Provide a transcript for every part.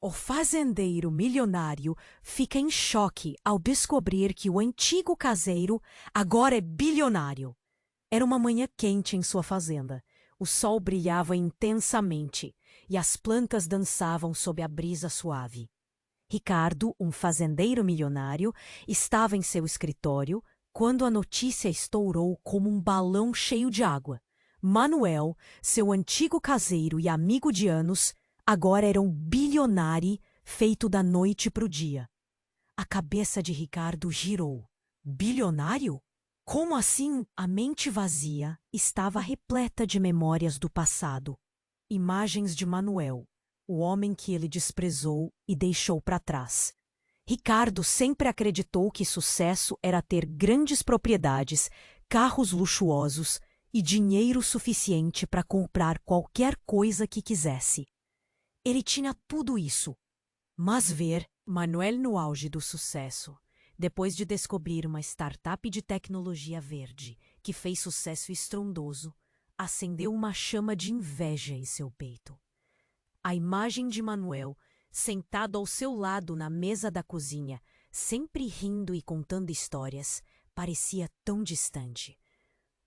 O fazendeiro milionário fica em choque ao descobrir que o antigo caseiro agora é bilionário. Era uma manhã quente em sua fazenda. O sol brilhava intensamente e as plantas dançavam sob a brisa suave. Ricardo, um fazendeiro milionário, estava em seu escritório quando a notícia estourou como um balão cheio de água. Manuel, seu antigo caseiro e amigo de anos, agora era um bilionário feito da noite para o dia. A cabeça de Ricardo girou. Bilionário? Como assim? A mente vazia estava repleta de memórias do passado. Imagens de Manuel, o homem que ele desprezou e deixou para trás. Ricardo sempre acreditou que sucesso era ter grandes propriedades, carros luxuosos e dinheiro suficiente para comprar qualquer coisa que quisesse. Ele tinha tudo isso. Mas ver Manuel no auge do sucesso, depois de descobrir uma startup de tecnologia verde que fez sucesso estrondoso, acendeu uma chama de inveja em seu peito. A imagem de Manuel, sentado ao seu lado na mesa da cozinha, sempre rindo e contando histórias, parecia tão distante.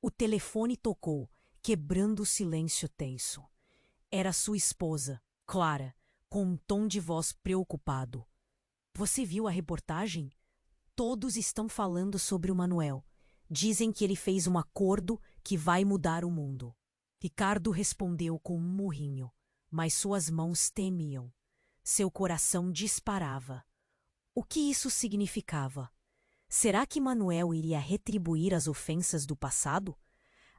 O telefone tocou, quebrando o silêncio tenso. Era sua esposa, Clara, com um tom de voz preocupado. Você viu a reportagem? Todos estão falando sobre o Manuel. Dizem que ele fez um acordo que vai mudar o mundo. Ricardo respondeu com um murrinho, mas suas mãos tremiam. Seu coração disparava. O que isso significava? Será que Manuel iria retribuir as ofensas do passado?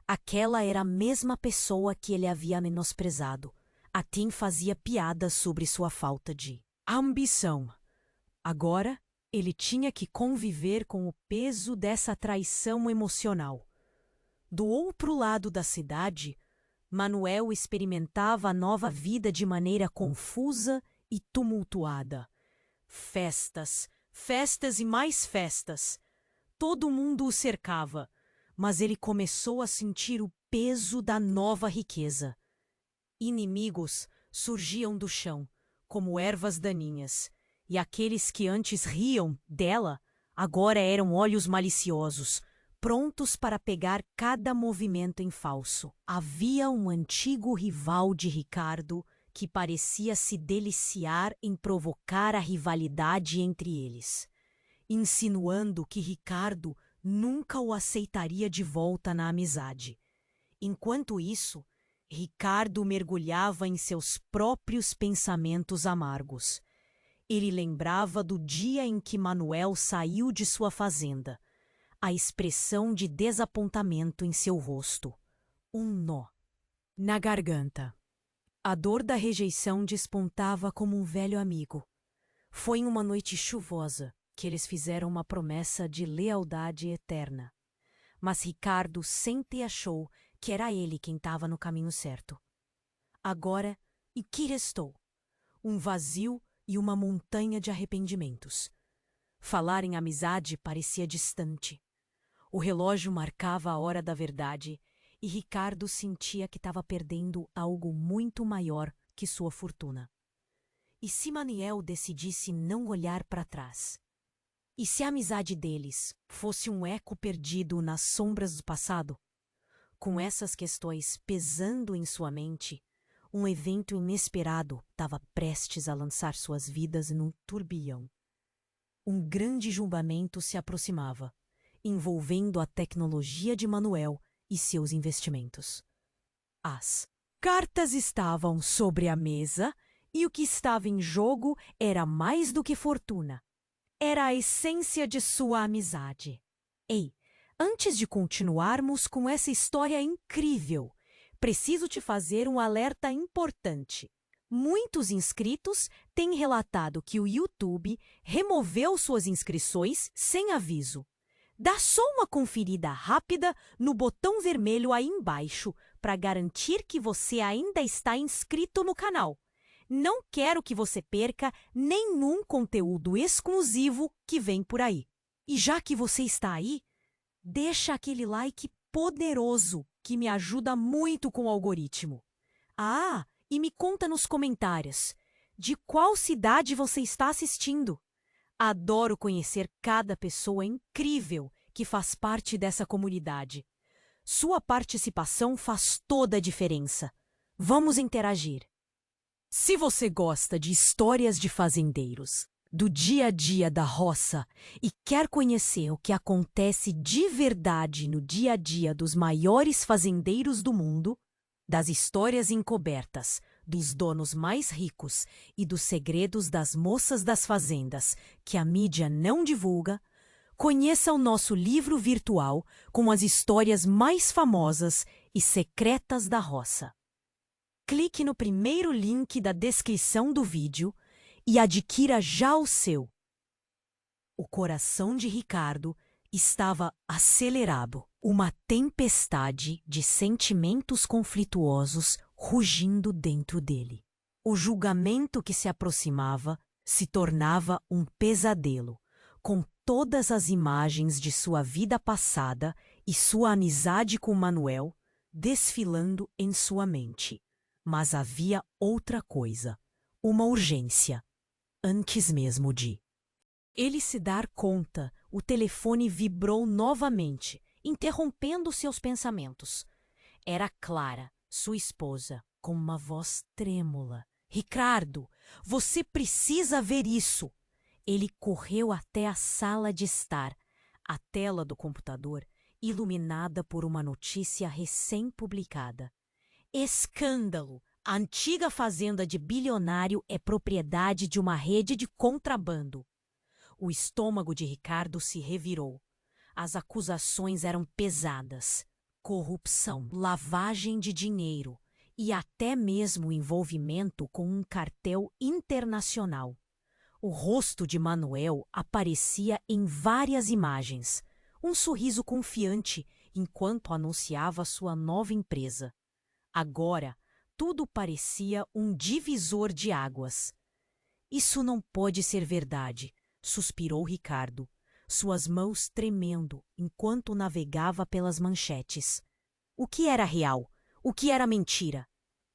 Aquela era a mesma pessoa que ele havia menosprezado. A Tim fazia piadas sobre sua falta de ambição. Agora, ele tinha que conviver com o peso dessa traição emocional. Do outro lado da cidade, Manuel experimentava a nova vida de maneira confusa e tumultuada. Festas, festas e mais festas. Todo mundo o cercava, mas ele começou a sentir o peso da nova riqueza. Inimigos surgiam do chão, como ervas daninhas, e aqueles que antes riam dela, agora eram olhos maliciosos, prontos para pegar cada movimento em falso. Havia um antigo rival de Ricardo que parecia se deliciar em provocar a rivalidade entre eles, insinuando que Ricardo nunca o aceitaria de volta na amizade. Enquanto isso, Ricardo mergulhava em seus próprios pensamentos amargos. Ele lembrava do dia em que Manuel saiu de sua fazenda, a expressão de desapontamento em seu rosto, um nó na garganta. A dor da rejeição despontava como um velho amigo. Foi em uma noite chuvosa que eles fizeram uma promessa de lealdade eterna. Mas Ricardo sempre achou que era ele quem estava no caminho certo. Agora, e que restou? Um vazio e uma montanha de arrependimentos. Falar em amizade parecia distante. O relógio marcava a hora da verdade e Ricardo sentia que estava perdendo algo muito maior que sua fortuna. E se Manuel decidisse não olhar para trás? E se a amizade deles fosse um eco perdido nas sombras do passado? Com essas questões pesando em sua mente, um evento inesperado estava prestes a lançar suas vidas num turbilhão. Um grande julgamento se aproximava, envolvendo a tecnologia de Manuel e seus investimentos. As cartas estavam sobre a mesa e o que estava em jogo era mais do que fortuna. Era a essência de sua amizade. Ei, antes de continuarmos com essa história incrível, preciso te fazer um alerta importante. Muitos inscritos têm relatado que o YouTube removeu suas inscrições sem aviso. Dá só uma conferida rápida no botão vermelho aí embaixo para garantir que você ainda está inscrito no canal. Não quero que você perca nenhum conteúdo exclusivo que vem por aí. E já que você está aí, deixa aquele like poderoso que me ajuda muito com o algoritmo. Ah, e me conta nos comentários. De qual cidade você está assistindo? Adoro conhecer cada pessoa incrível que faz parte dessa comunidade. Sua participação faz toda a diferença. Vamos interagir. Se você gosta de histórias de fazendeiros, do dia a dia da roça e quer conhecer o que acontece de verdade no dia a dia dos maiores fazendeiros do mundo, das histórias encobertas, dos donos mais ricos e dos segredos das moças das fazendas que a mídia não divulga, conheça o nosso livro virtual com as histórias mais famosas e secretas da roça. Clique no primeiro link da descrição do vídeo e adquira já o seu. O coração de Ricardo estava acelerado, uma tempestade de sentimentos conflituosos rugindo dentro dele. O julgamento que se aproximava se tornava um pesadelo, com todas as imagens de sua vida passada e sua amizade com Manuel desfilando em sua mente. Mas havia outra coisa, uma urgência, antes mesmo de ele se dar conta, o telefone vibrou novamente, interrompendo seus pensamentos. Era Clara, sua esposa, com uma voz trêmula. Ricardo, você precisa ver isso! Ele correu até a sala de estar, a tela do computador iluminada por uma notícia recém-publicada. Escândalo! A antiga fazenda de bilionário é propriedade de uma rede de contrabando. O estômago de Ricardo se revirou. As acusações eram pesadas. Corrupção, lavagem de dinheiro e até mesmo envolvimento com um cartel internacional. O rosto de Manuel aparecia em várias imagens, um sorriso confiante enquanto anunciava sua nova empresa. Agora, tudo parecia um divisor de águas. Isso não pode ser verdade, suspirou Ricardo, suas mãos tremendo enquanto navegava pelas manchetes. O que era real? O que era mentira?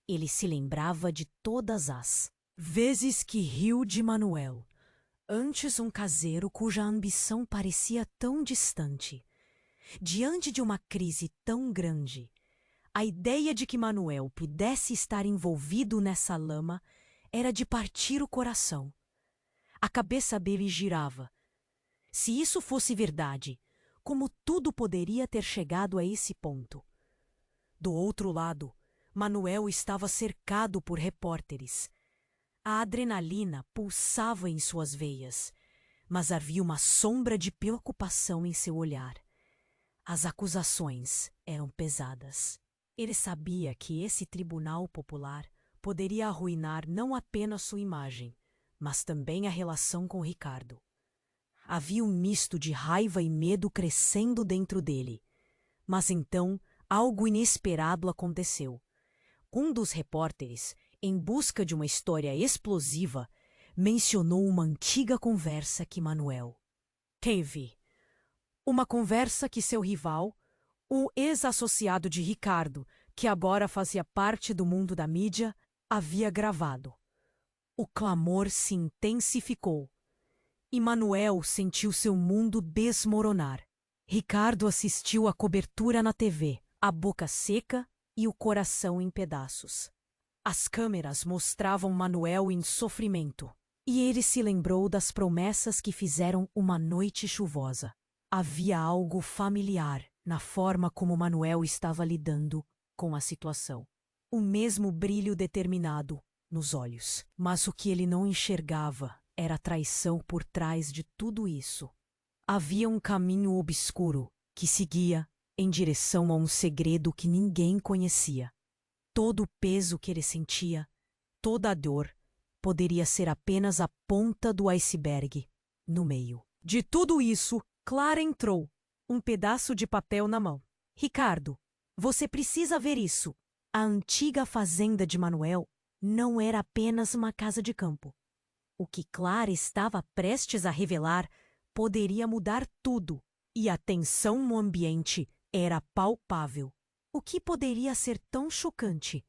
Ele se lembrava de todas as vezes que riu de Manuel. Antes um caseiro cuja ambição parecia tão distante. Diante de uma crise tão grande, a ideia de que Manuel pudesse estar envolvido nessa lama era de partir o coração. A cabeça dele girava. Se isso fosse verdade, como tudo poderia ter chegado a esse ponto? Do outro lado, Manuel estava cercado por repórteres. A adrenalina pulsava em suas veias, mas havia uma sombra de preocupação em seu olhar. As acusações eram pesadas. Ele sabia que esse tribunal popular poderia arruinar não apenas sua imagem, mas também a relação com Ricardo. Havia um misto de raiva e medo crescendo dentro dele. Mas então, algo inesperado aconteceu. Um dos repórteres, em busca de uma história explosiva, mencionou uma antiga conversa que Manuel teve. Uma conversa que seu rival, o ex-associado de Ricardo, que agora fazia parte do mundo da mídia, havia gravado. O clamor se intensificou. E Manuel sentiu seu mundo desmoronar. Ricardo assistiu à cobertura na TV, a boca seca e o coração em pedaços. As câmeras mostravam Manuel em sofrimento, e ele se lembrou das promessas que fizeram uma noite chuvosa. Havia algo familiar na forma como Manuel estava lidando com a situação. O mesmo brilho determinado nos olhos. Mas o que ele não enxergava era a traição por trás de tudo isso. Havia um caminho obscuro que seguia em direção a um segredo que ninguém conhecia. Todo o peso que ele sentia, toda a dor, poderia ser apenas a ponta do iceberg. No meio de tudo isso, Clara entrou, um pedaço de papel na mão. Ricardo, você precisa ver isso. A antiga fazenda de Manuel não era apenas uma casa de campo. O que Clara estava prestes a revelar poderia mudar tudo, e a tensão no ambiente era palpável. O que poderia ser tão chocante?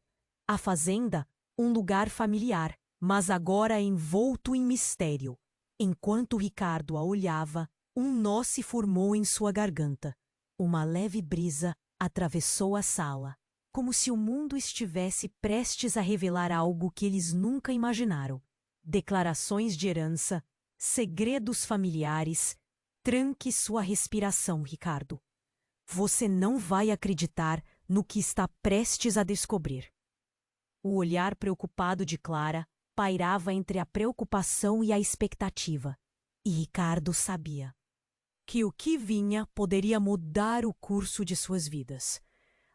A fazenda, um lugar familiar, mas agora envolto em mistério. Enquanto Ricardo a olhava, um nó se formou em sua garganta. Uma leve brisa atravessou a sala, como se o mundo estivesse prestes a revelar algo que eles nunca imaginaram. Declarações de herança, segredos familiares. Tranque sua respiração, Ricardo. Você não vai acreditar no que está prestes a descobrir. O olhar preocupado de Clara pairava entre a preocupação e a expectativa. E Ricardo sabia que o que vinha poderia mudar o curso de suas vidas.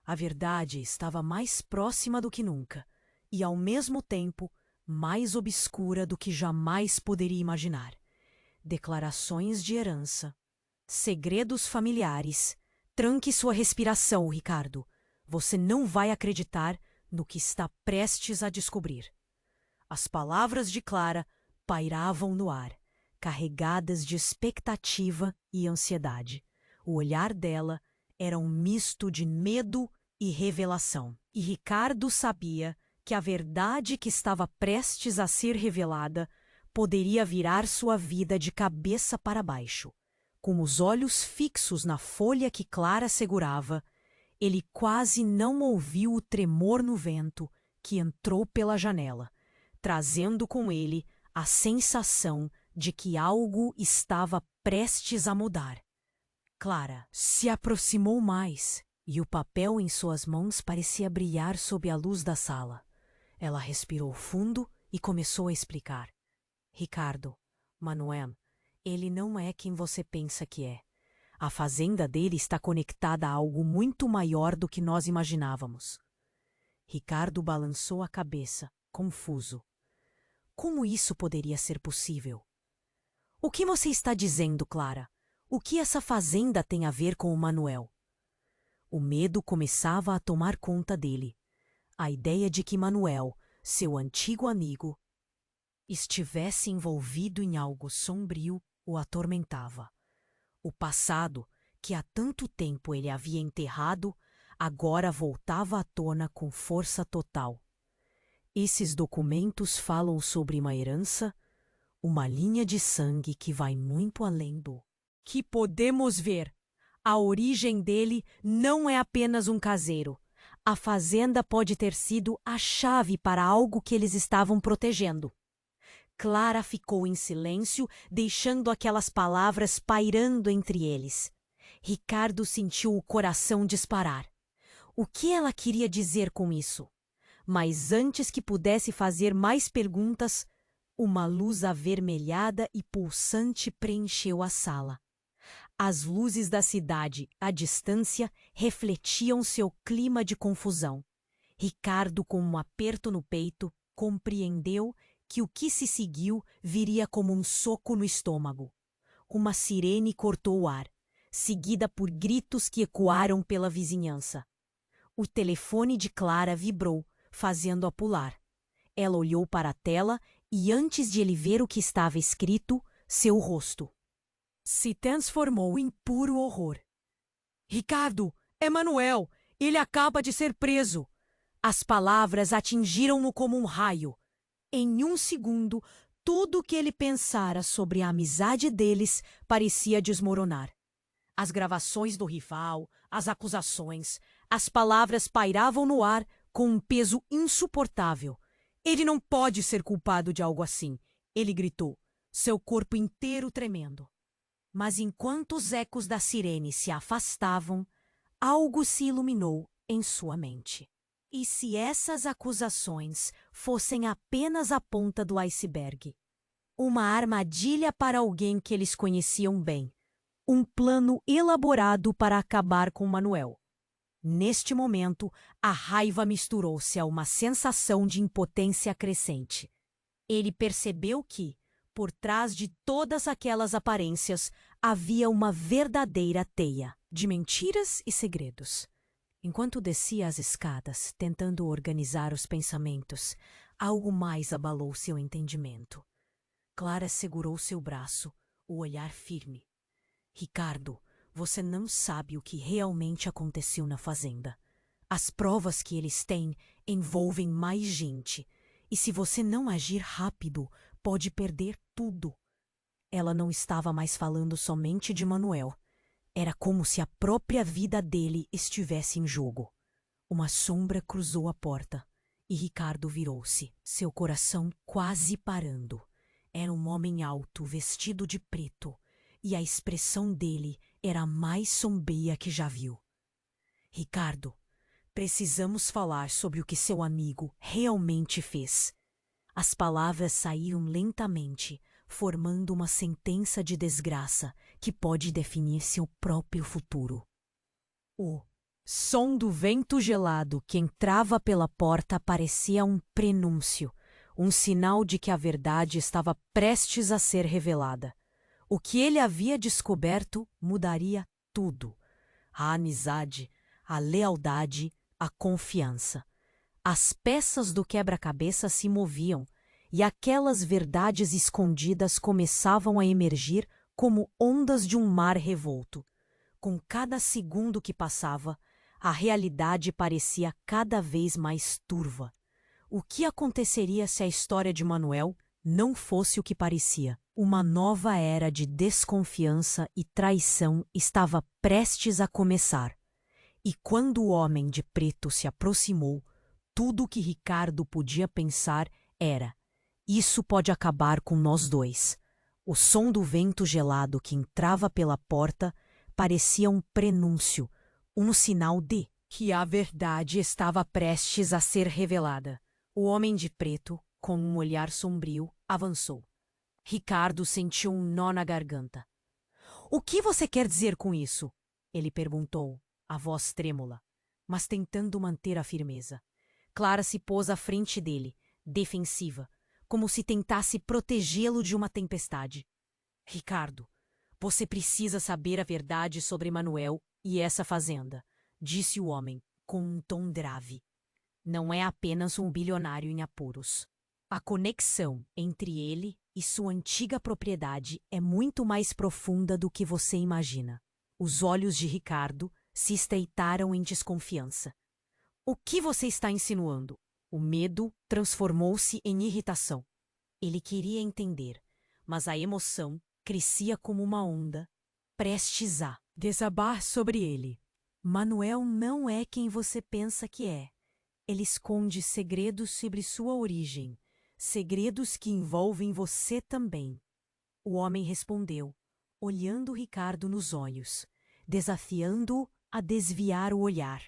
A verdade estava mais próxima do que nunca e, ao mesmo tempo, mais obscura do que jamais poderia imaginar. Declarações de herança, segredos familiares. Tranque sua respiração, Ricardo. Você não vai acreditar no que está prestes a descobrir. As palavras de Clara pairavam no ar, carregadas de expectativa e ansiedade. O olhar dela era um misto de medo e revelação. E Ricardo sabia que a verdade que estava prestes a ser revelada poderia virar sua vida de cabeça para baixo. Com os olhos fixos na folha que Clara segurava, ele quase não ouviu o tremor no vento que entrou pela janela, trazendo com ele a sensação de que algo estava prestes a mudar. Clara se aproximou mais e o papel em suas mãos parecia brilhar sob a luz da sala. Ela respirou fundo e começou a explicar. Ricardo, Manuel, ele não é quem você pensa que é. A fazenda dele está conectada a algo muito maior do que nós imaginávamos. Ricardo balançou a cabeça, confuso. Como isso poderia ser possível? O que você está dizendo, Clara? O que essa fazenda tem a ver com o Manuel? O medo começava a tomar conta dele. A ideia de que Manuel, seu antigo amigo, estivesse envolvido em algo sombrio o atormentava. O passado, que há tanto tempo ele havia enterrado, agora voltava à tona com força total. Esses documentos falam sobre uma herança, uma linha de sangue que vai muito além do que podemos ver. A origem dele não é apenas um caseiro. A fazenda pode ter sido a chave para algo que eles estavam protegendo. Clara ficou em silêncio, deixando aquelas palavras pairando entre eles. Ricardo sentiu o coração disparar. O que ela queria dizer com isso? Mas antes que pudesse fazer mais perguntas, uma luz avermelhada e pulsante preencheu a sala. As luzes da cidade, à distância, refletiam seu clima de confusão. Ricardo, com um aperto no peito, compreendeu que o que se seguiu viria como um soco no estômago. Uma sirene cortou o ar, seguida por gritos que ecoaram pela vizinhança. O telefone de Clara vibrou, fazendo-a pular. Ela olhou para a tela e, antes de ele ver o que estava escrito, seu rosto se transformou em puro horror. Ricardo, é Manuel! Ele acaba de ser preso! As palavras atingiram-no como um raio. Em um segundo, tudo o que ele pensara sobre a amizade deles parecia desmoronar. As gravações do rival, as acusações, as palavras pairavam no ar com um peso insuportável. Ele não pode ser culpado de algo assim, ele gritou, seu corpo inteiro tremendo. Mas enquanto os ecos da sirene se afastavam, algo se iluminou em sua mente. E se essas acusações fossem apenas a ponta do iceberg? Uma armadilha para alguém que eles conheciam bem. Um plano elaborado para acabar com Manuel. Neste momento, a raiva misturou-se a uma sensação de impotência crescente. Ele percebeu que, por trás de todas aquelas aparências, havia uma verdadeira teia de mentiras e segredos. Enquanto descia as escadas, tentando organizar os pensamentos, algo mais abalou seu entendimento. Clara segurou seu braço, o olhar firme. Ricardo, você não sabe o que realmente aconteceu na fazenda. As provas que eles têm envolvem mais gente, E se você não agir rápido, pode perder tudo. Ela não estava mais falando somente de Manuel. Era como se a própria vida dele estivesse em jogo. Uma sombra cruzou a porta e Ricardo virou-se, seu coração quase parando. Era um homem alto, vestido de preto, e a expressão dele era a mais sombria que já viu. Ricardo, precisamos falar sobre o que seu amigo realmente fez. As palavras saíram lentamente, formando uma sentença de desgraça que pode definir seu próprio futuro. O som do vento gelado que entrava pela porta parecia um prenúncio, um sinal de que a verdade estava prestes a ser revelada. O que ele havia descoberto mudaria tudo: a amizade, a lealdade, a confiança. As peças do quebra-cabeça se moviam e aquelas verdades escondidas começavam a emergir como ondas de um mar revolto. Com cada segundo que passava, a realidade parecia cada vez mais turva. O que aconteceria se a história de Manuel não fosse o que parecia? Uma nova era de desconfiança e traição estava prestes a começar. E quando o homem de preto se aproximou, tudo o que Ricardo podia pensar era: isso pode acabar com nós dois. O som do vento gelado que entrava pela porta parecia um prenúncio, um sinal de que a verdade estava prestes a ser revelada. O homem de preto, com um olhar sombrio, avançou. Ricardo sentiu um nó na garganta. "O que você quer dizer com isso?" ele perguntou, a voz trêmula, mas tentando manter a firmeza. Clara se pôs à frente dele, defensiva, como se tentasse protegê-lo de uma tempestade. "Ricardo, você precisa saber a verdade sobre Manuel e essa fazenda", disse o homem, com um tom grave. "Não é apenas um bilionário em apuros. A conexão entre ele e sua antiga propriedade é muito mais profunda do que você imagina." Os olhos de Ricardo se estreitaram em desconfiança. "O que você está insinuando?" O medo transformou-se em irritação. Ele queria entender, mas a emoção crescia como uma onda, prestes a desabar sobre ele. "Manuel não é quem você pensa que é. Ele esconde segredos sobre sua origem, segredos que envolvem você também." O homem respondeu, olhando Ricardo nos olhos, desafiando-o a desviar o olhar.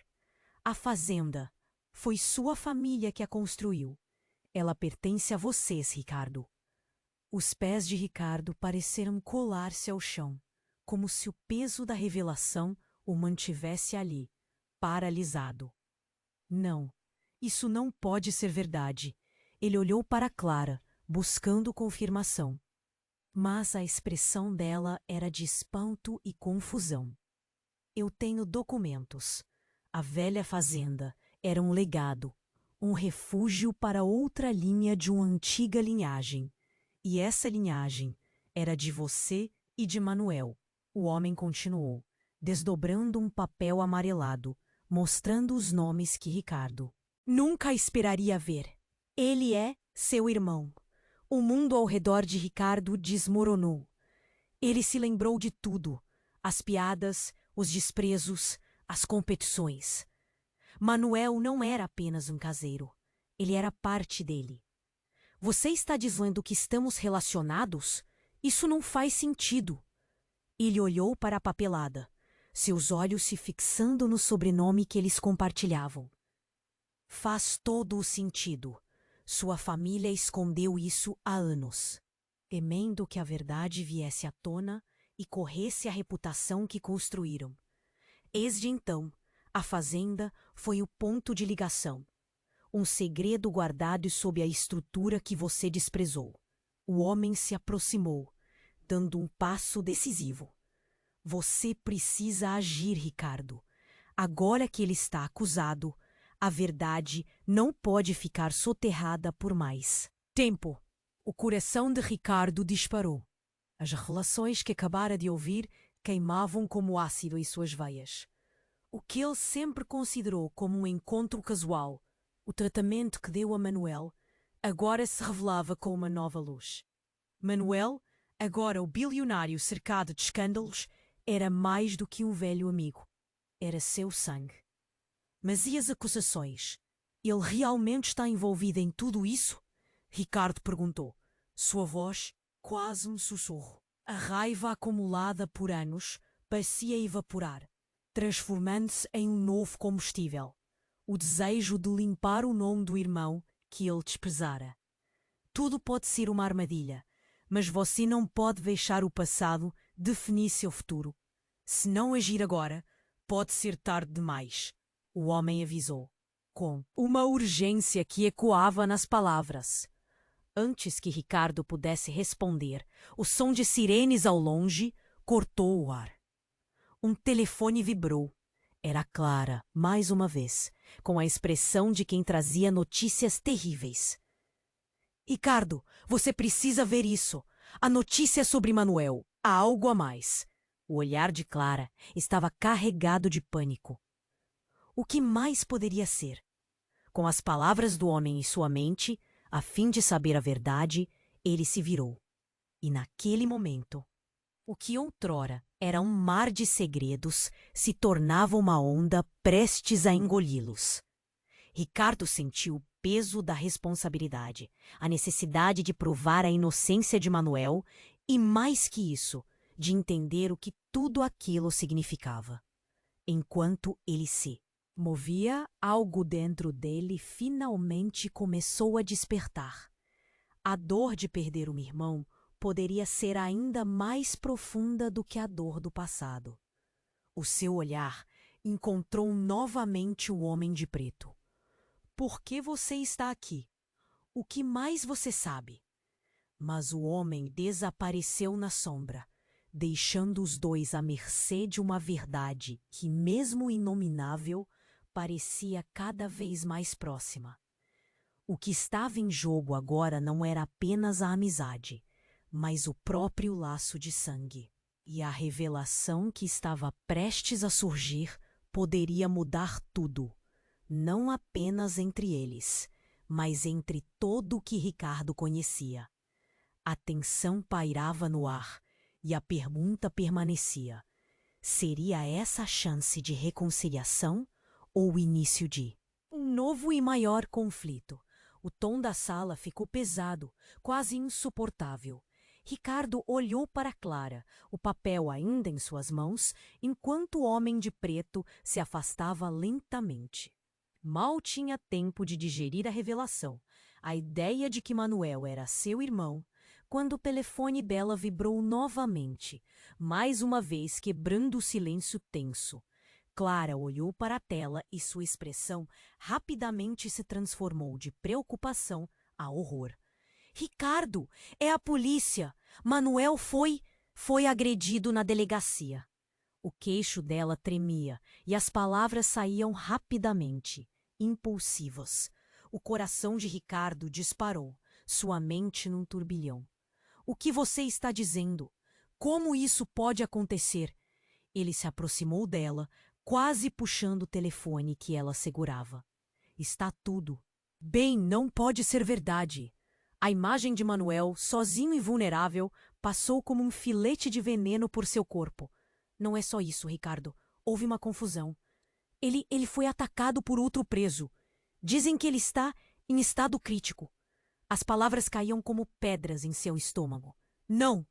"A fazenda foi sua família que a construiu. Ela pertence a vocês, Ricardo." Os pés de Ricardo pareceram colar-se ao chão, como se o peso da revelação o mantivesse ali, paralisado. "Não, isso não pode ser verdade." Ele olhou para Clara, buscando confirmação. Mas a expressão dela era de espanto e confusão. "Eu tenho documentos. A velha fazenda era um legado, um refúgio para outra linha de uma antiga linhagem. E essa linhagem era de você e de Manuel." O homem continuou, desdobrando um papel amarelado, mostrando os nomes que Ricardo nunca esperaria ver. "Ele é seu irmão." O mundo ao redor de Ricardo desmoronou. Ele se lembrou de tudo: as piadas, os desprezos, as competições. Manuel não era apenas um caseiro. Ele era parte dele. "Você está dizendo que estamos relacionados? Isso não faz sentido." Ele olhou para a papelada, seus olhos se fixando no sobrenome que eles compartilhavam. "Faz todo o sentido. Sua família escondeu isso há anos, temendo que a verdade viesse à tona e corresse a reputação que construíram. Desde então, a fazenda foi o ponto de ligação. Um segredo guardado sob a estrutura que você desprezou." O homem se aproximou, dando um passo decisivo. "Você precisa agir, Ricardo. Agora que ele está acusado, a verdade não pode ficar soterrada por mais tempo." O coração de Ricardo disparou. As relações que acabara de ouvir queimavam como ácido em suas veias. O que ele sempre considerou como um encontro casual, o tratamento que deu a Manuel, agora se revelava com uma nova luz. Manuel, agora o bilionário cercado de escândalos, era mais do que um velho amigo. Era seu sangue. Mas e as acusações? Ele realmente está envolvido em tudo isso? Ricardo perguntou. Sua voz quase um sussurro. A raiva acumulada por anos parecia evaporar, transformando-se em um novo combustível. O desejo de limpar o nome do irmão que ele desprezara. Tudo pode ser uma armadilha, mas você não pode deixar o passado definir seu futuro. Se não agir agora, pode ser tarde demais, o homem avisou, com uma urgência que ecoava nas palavras. Antes que Ricardo pudesse responder, o som de sirenes ao longe cortou o ar. Um telefone vibrou. Era Clara, mais uma vez, com a expressão de quem trazia notícias terríveis. Ricardo, você precisa ver isso. A notícia é sobre Manuel. Há algo a mais. O olhar de Clara estava carregado de pânico. O que mais poderia ser? Com as palavras do homem em sua mente, a fim de saber a verdade, ele se virou. E naquele momento, o que outrora era um mar de segredos se tornava uma onda prestes a engoli-los. Ricardo sentiu o peso da responsabilidade, a necessidade de provar a inocência de Manuel e, mais que isso, de entender o que tudo aquilo significava. Enquanto ele se movia, algo dentro dele finalmente começou a despertar. A dor de perder um irmão poderia ser ainda mais profunda do que a dor do passado. O seu olhar encontrou novamente o homem de preto. Por que você está aqui? O que mais você sabe? Mas o homem desapareceu na sombra, deixando os dois à mercê de uma verdade que, mesmo inominável, parecia cada vez mais próxima. O que estava em jogo agora não era apenas a amizade, mas o próprio laço de sangue. E a revelação que estava prestes a surgir poderia mudar tudo, não apenas entre eles, mas entre todo o que Ricardo conhecia. A tensão pairava no ar e a pergunta permanecia. Seria essa a chance de reconciliação ou o início de um novo e maior conflito? O tom da sala ficou pesado, quase insuportável. Ricardo olhou para Clara, o papel ainda em suas mãos, enquanto o homem de preto se afastava lentamente. Mal tinha tempo de digerir a revelação, a ideia de que Manuel era seu irmão, quando o telefone dela vibrou novamente, mais uma vez quebrando o silêncio tenso. Clara olhou para a tela e sua expressão rapidamente se transformou de preocupação a horror. Ricardo, é a polícia! Manuel foi agredido na delegacia. O queixo dela tremia e as palavras saíam rapidamente, impulsivas. O coração de Ricardo disparou, sua mente num turbilhão. O que você está dizendo? Como isso pode acontecer? Ele se aproximou dela, quase puxando o telefone que ela segurava. Está tudo. Bem, não pode ser verdade. A imagem de Manuel, sozinho e vulnerável, passou como um filete de veneno por seu corpo. Não é só isso, Ricardo. Houve uma confusão. Ele foi atacado por outro preso. Dizem que ele está em estado crítico. As palavras caíam como pedras em seu estômago. Não!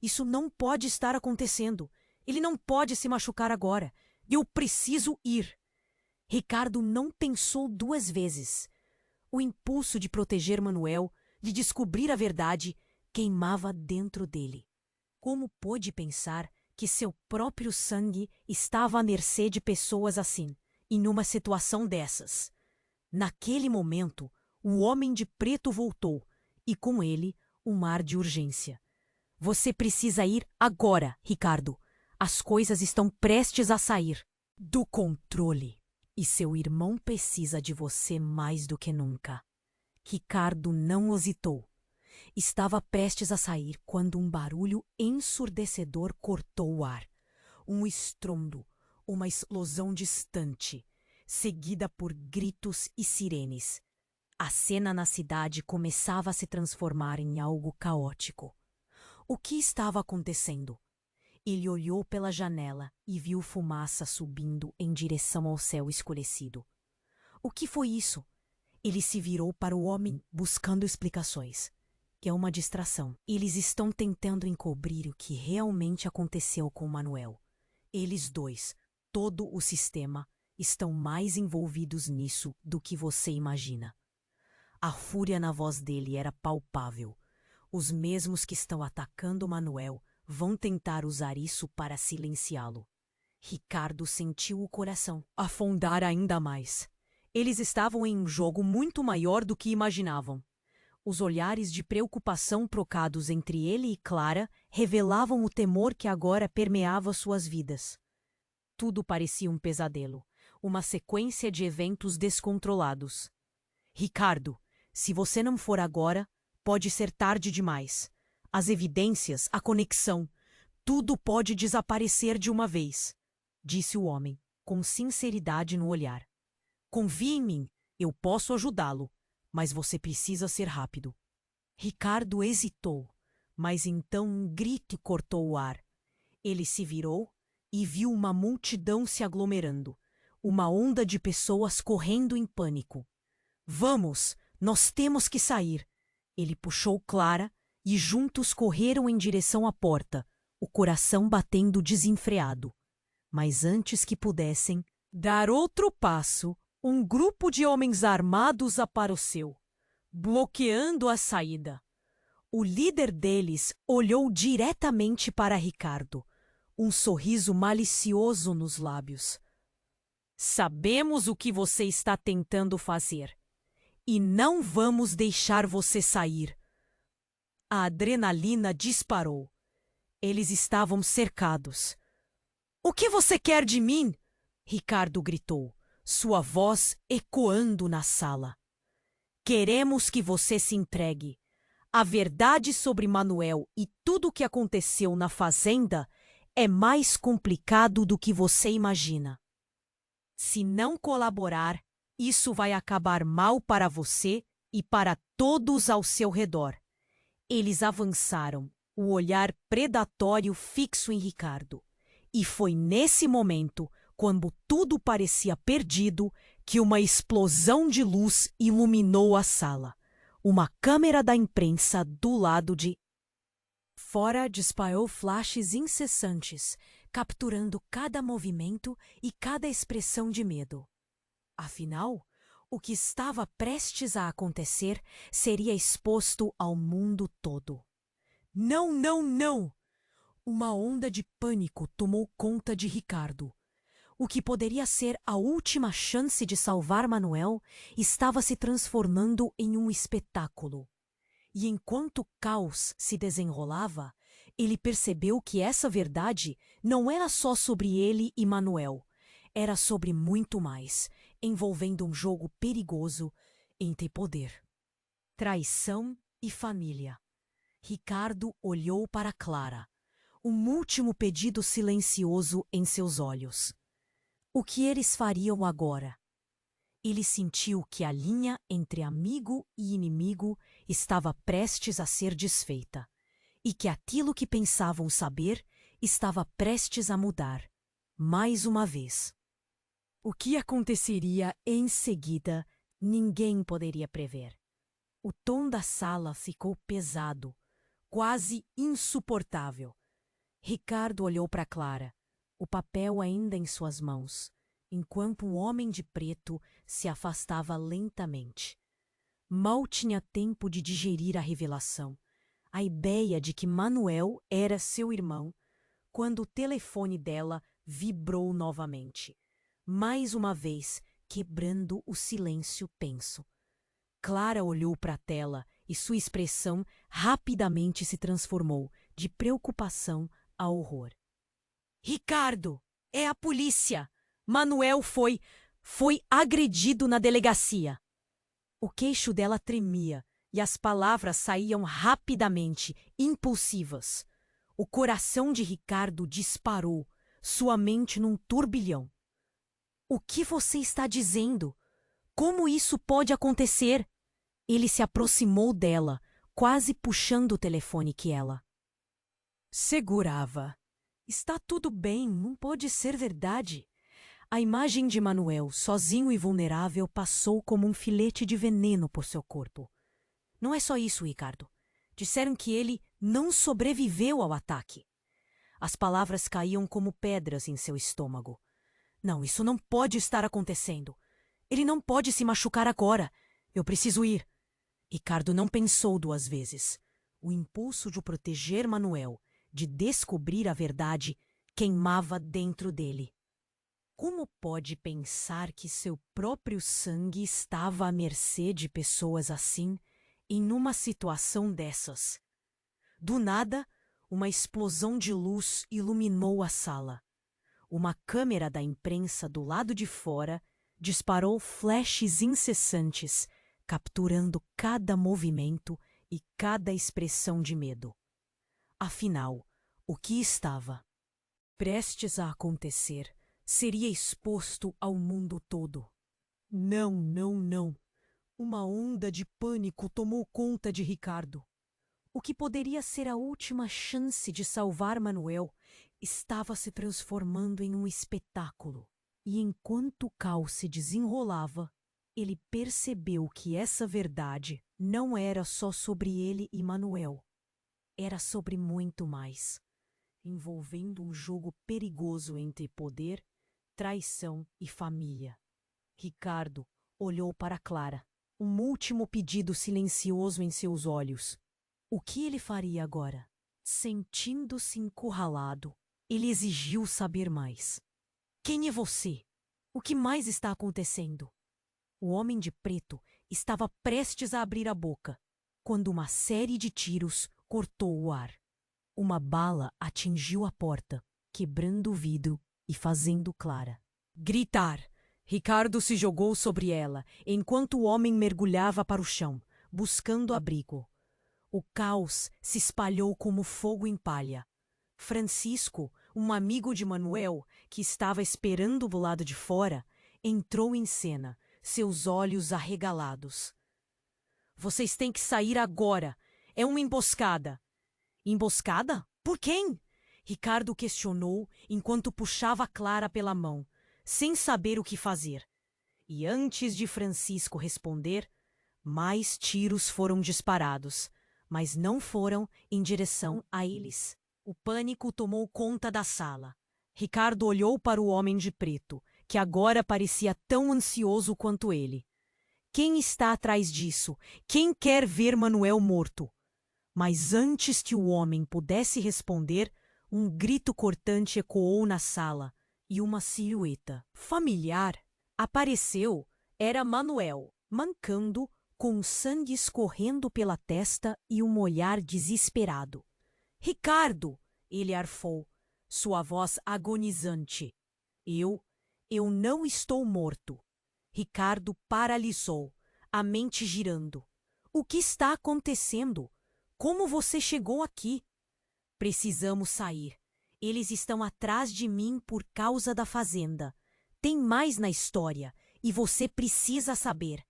Isso não pode estar acontecendo. Ele não pode se machucar agora. Eu preciso ir. Ricardo não pensou duas vezes. O impulso de proteger Manuel, de descobrir a verdade, queimava dentro dele. Como pôde pensar que seu próprio sangue estava à mercê de pessoas assim, e numa situação dessas? Naquele momento, o homem de preto voltou, e com ele, um mar de urgência. Você precisa ir agora, Ricardo. As coisas estão prestes a sair do controle. E seu irmão precisa de você mais do que nunca. Ricardo não hesitou. Estava prestes a sair quando um barulho ensurdecedor cortou o ar. Um estrondo, uma explosão distante, seguida por gritos e sirenes. A cena na cidade começava a se transformar em algo caótico. O que estava acontecendo? Ele olhou pela janela e viu fumaça subindo em direção ao céu escurecido. O que foi isso? Ele se virou para o homem, buscando explicações. É uma distração. Eles estão tentando encobrir o que realmente aconteceu com Manuel. Eles dois, todo o sistema, estão mais envolvidos nisso do que você imagina. A fúria na voz dele era palpável. Os mesmos que estão atacando Manuel vão tentar usar isso para silenciá-lo. Ricardo sentiu o coração afundar ainda mais. Eles estavam em um jogo muito maior do que imaginavam. Os olhares de preocupação trocados entre ele e Clara revelavam o temor que agora permeava suas vidas. Tudo parecia um pesadelo, uma sequência de eventos descontrolados. Ricardo, se você não for agora, pode ser tarde demais. As evidências, a conexão, tudo pode desaparecer de uma vez, disse o homem, com sinceridade no olhar. Confie em mim, eu posso ajudá-lo, mas você precisa ser rápido. Ricardo hesitou, mas então um grito cortou o ar. Ele se virou e viu uma multidão se aglomerando, uma onda de pessoas correndo em pânico. Vamos, nós temos que sair. Ele puxou Clara e juntos correram em direção à porta, o coração batendo desenfreado. Mas antes que pudessem dar outro passo, um grupo de homens armados apareceu, bloqueando a saída. O líder deles olhou diretamente para Ricardo, um sorriso malicioso nos lábios. Sabemos o que você está tentando fazer, e não vamos deixar você sair. A adrenalina disparou. Eles estavam cercados. O que você quer de mim? Ricardo gritou, sua voz ecoando na sala. Queremos que você se entregue. A verdade sobre Manuel e tudo o que aconteceu na fazenda é mais complicado do que você imagina. Se não colaborar, isso vai acabar mal para você e para todos ao seu redor. Eles avançaram, o olhar predatório fixo em Ricardo. E foi nesse momento, quando tudo parecia perdido, que uma explosão de luz iluminou a sala. Uma câmera da imprensa do lado de fora disparou flashes incessantes, capturando cada movimento e cada expressão de medo. Afinal, o que estava prestes a acontecer seria exposto ao mundo todo. Não, não, não! Uma onda de pânico tomou conta de Ricardo. O que poderia ser a última chance de salvar Manuel estava se transformando em um espetáculo. E enquanto o caos se desenrolava, ele percebeu que essa verdade não era só sobre ele e Manuel. Era sobre muito mais, envolvendo um jogo perigoso entre poder, traição e família. Ricardo olhou para Clara, um último pedido silencioso em seus olhos. O que eles fariam agora? Ele sentiu que a linha entre amigo e inimigo estava prestes a ser desfeita, e que aquilo que pensavam saber estava prestes a mudar, mais uma vez. O que aconteceria em seguida, ninguém poderia prever. O tom da sala ficou pesado, quase insuportável. Ricardo olhou para Clara, o papel ainda em suas mãos, enquanto um homem de preto se afastava lentamente. Mal tinha tempo de digerir a revelação, a ideia de que Manuel era seu irmão, quando o telefone dela vibrou novamente, mais uma vez quebrando o silêncio tenso. Clara olhou para a tela e sua expressão rapidamente se transformou de preocupação a horror. Ricardo, é a polícia! Manuel foi agredido na delegacia. O queixo dela tremia e as palavras saíam rapidamente, impulsivas. O coração de Ricardo disparou, sua mente num turbilhão. O que você está dizendo? Como isso pode acontecer? Ele se aproximou dela, quase puxando o telefone que ela segurava. Está tudo bem, não pode ser verdade. A imagem de Manuel, sozinho e vulnerável, passou como um filete de veneno por seu corpo. Não é só isso, Ricardo. Disseram que ele não sobreviveu ao ataque. As palavras caíam como pedras em seu estômago. Não, isso não pode estar acontecendo. Ele não pode se machucar agora. Eu preciso ir. Ricardo não pensou duas vezes. O impulso de proteger Manuel, de descobrir a verdade, queimava dentro dele. Como pode pensar que seu próprio sangue estava à mercê de pessoas assim, em uma situação dessas? Do nada, uma explosão de luz iluminou a sala. Uma câmera da imprensa do lado de fora disparou flashes incessantes, capturando cada movimento e cada expressão de medo. Afinal, o que estava prestes a acontecer seria exposto ao mundo todo. Não, não, não. Uma onda de pânico tomou conta de Ricardo. O que poderia ser a última chance de salvar Manuel estava se transformando em um espetáculo. E enquanto o caos se desenrolava, ele percebeu que essa verdade não era só sobre ele e Manuel. Era sobre muito mais, envolvendo um jogo perigoso entre poder, traição e família. Ricardo olhou para Clara, um último pedido silencioso em seus olhos. O que ele faria agora? Sentindo-se encurralado, ele exigiu saber mais. Quem é você? O que mais está acontecendo? O homem de preto estava prestes a abrir a boca, quando uma série de tiros cortou o ar. Uma bala atingiu a porta, quebrando o vidro e fazendo Clara gritar. Ricardo se jogou sobre ela, enquanto o homem mergulhava para o chão, buscando abrigo. O caos se espalhou como fogo em palha. Francisco, um amigo de Manuel, que estava esperando do lado de fora, entrou em cena, seus olhos arregalados. Vocês têm que sair agora. É uma emboscada. Emboscada? Por quem? Ricardo questionou enquanto puxava Clara pela mão, sem saber o que fazer. E antes de Francisco responder, mais tiros foram disparados, mas não foram em direção a eles. O pânico tomou conta da sala. Ricardo olhou para o homem de preto, que agora parecia tão ansioso quanto ele. Quem está atrás disso? Quem quer ver Manuel morto? Mas antes que o homem pudesse responder, um grito cortante ecoou na sala e uma silhueta familiar apareceu. Era Manuel, mancando, com o sangue escorrendo pela testa e um olhar desesperado. Ricardo! Ele arfou, sua voz agonizante. Eu não estou morto. Ricardo paralisou, a mente girando. O que está acontecendo? Como você chegou aqui? Precisamos sair. Eles estão atrás de mim por causa da fazenda. Tem mais na história e você precisa saber.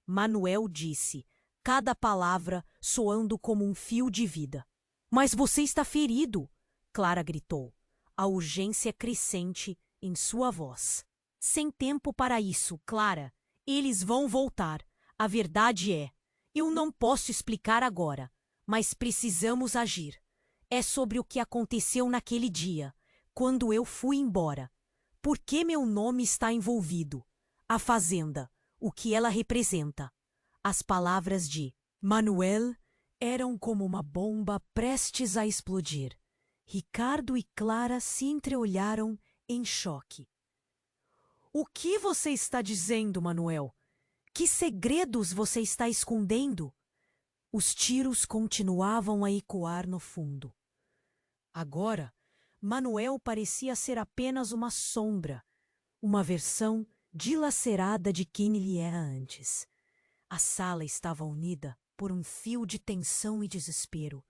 Manuel disse, cada palavra soando como um fio de vida. Mas você está ferido, Clara gritou, a urgência crescente em sua voz. Sem tempo para isso, Clara. Eles vão voltar. A verdade é, eu não posso explicar agora, mas precisamos agir. É sobre o que aconteceu naquele dia, quando eu fui embora. Por que meu nome está envolvido? A fazenda, o que ela representa. As palavras de Manuel eram como uma bomba prestes a explodir. Ricardo e Clara se entreolharam em choque. O que você está dizendo, Manuel? Que segredos você está escondendo? Os tiros continuavam a ecoar no fundo. Agora, Manuel parecia ser apenas uma sombra, uma versão dilacerada de quem ele era antes. A sala estava unida por um fio de tensão e desespero.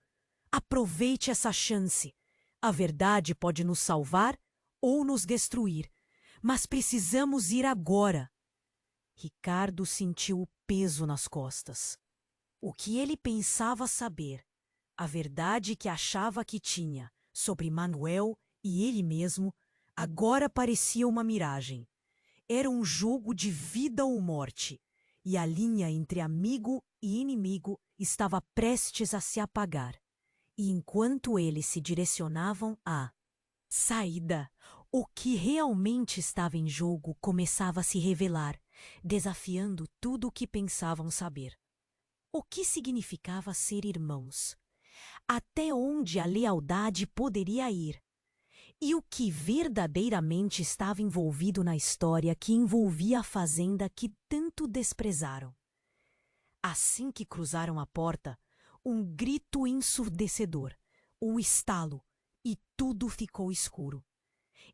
Aproveite essa chance. A verdade pode nos salvar ou nos destruir, mas precisamos ir agora. Ricardo sentiu o peso nas costas. O que ele pensava saber, a verdade que achava que tinha sobre Manuel e ele mesmo, agora parecia uma miragem. Era um jogo de vida ou morte, e a linha entre amigo e inimigo estava prestes a se apagar. E enquanto eles se direcionavam à saída, o que realmente estava em jogo começava a se revelar, desafiando tudo o que pensavam saber. O que significava ser irmãos? Até onde a lealdade poderia ir? E o que verdadeiramente estava envolvido na história que envolvia a fazenda que tanto desprezaram? Assim que cruzaram a porta, um grito ensurdecedor, um estalo, e tudo ficou escuro.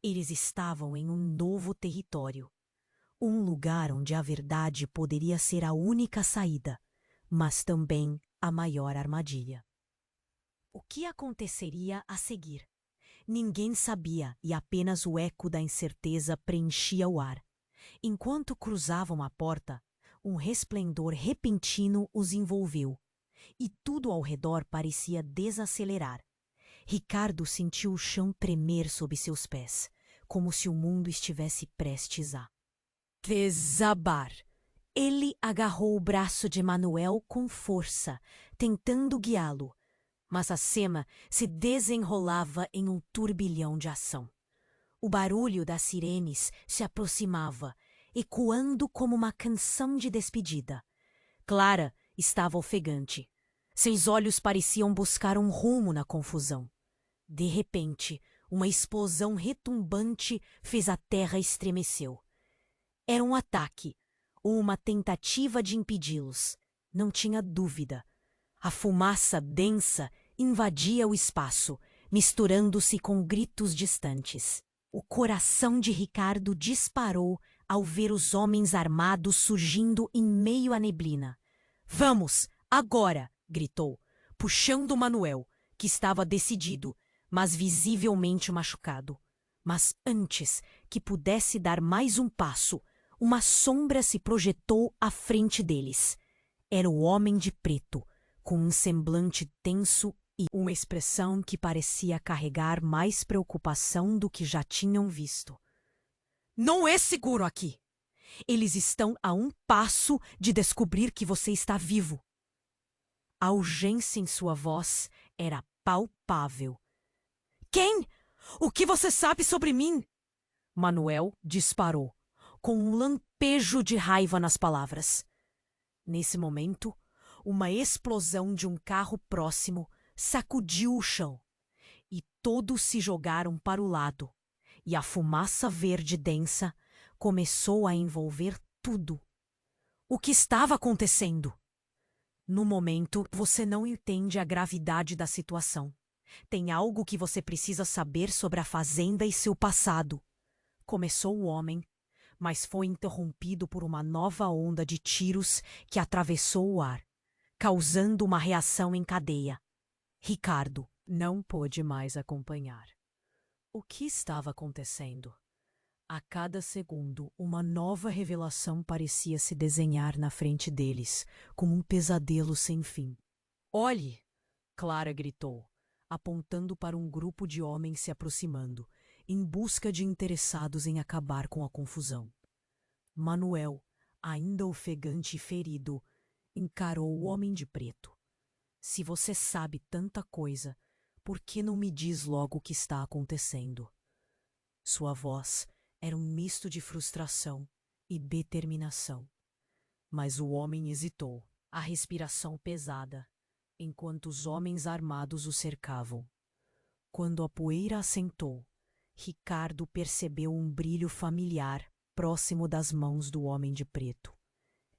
Eles estavam em um novo território, um lugar onde a verdade poderia ser a única saída, mas também a maior armadilha. O que aconteceria a seguir? Ninguém sabia e apenas o eco da incerteza preenchia o ar. Enquanto cruzavam a porta, um resplendor repentino os envolveu, e tudo ao redor parecia desacelerar. Ricardo sentiu o chão tremer sob seus pés, como se o mundo estivesse prestes a desabar. Ele agarrou o braço de Manuel com força, tentando guiá-lo, mas a cena se desenrolava em um turbilhão de ação. O barulho das sirenes se aproximava, ecoando como uma canção de despedida. Clara estava ofegante. Seus olhos pareciam buscar um rumo na confusão. De repente, uma explosão retumbante fez a terra estremecer. Era um ataque, ou uma tentativa de impedi-los. Não tinha dúvida. A fumaça densa invadia o espaço, misturando-se com gritos distantes. O coração de Ricardo disparou ao ver os homens armados surgindo em meio à neblina. "Vamos, agora!" gritou, puxando Manuel, que estava decidido, mas visivelmente machucado. Mas antes que pudesse dar mais um passo, uma sombra se projetou à frente deles. Era o homem de preto, com um semblante tenso e uma expressão que parecia carregar mais preocupação do que já tinham visto. "Não é seguro aqui! Eles estão a um passo de descobrir que você está vivo." A urgência em sua voz era palpável. "Quem? O que você sabe sobre mim?" Manuel disparou, com um lampejo de raiva nas palavras. Nesse momento, uma explosão de um carro próximo sacudiu o chão, e todos se jogaram para o lado, e a fumaça verde densa começou a envolver tudo. O que estava acontecendo? No momento, você não entende a gravidade da situação. Tem algo que você precisa saber sobre a fazenda e seu passado. Começou o homem, mas foi interrompido por uma nova onda de tiros que atravessou o ar, causando uma reação em cadeia. Ricardo não pôde mais acompanhar. O que estava acontecendo? A cada segundo, uma nova revelação parecia se desenhar na frente deles, como um pesadelo sem fim. "Olhe!" Clara gritou, apontando para um grupo de homens se aproximando, em busca de interessados em acabar com a confusão. Manuel, ainda ofegante e ferido, encarou o homem de preto. "Se você sabe tanta coisa, por que não me diz logo o que está acontecendo?" Sua voz era um misto de frustração e determinação. Mas o homem hesitou, a respiração pesada, enquanto os homens armados o cercavam. Quando a poeira assentou, Ricardo percebeu um brilho familiar próximo das mãos do homem de preto.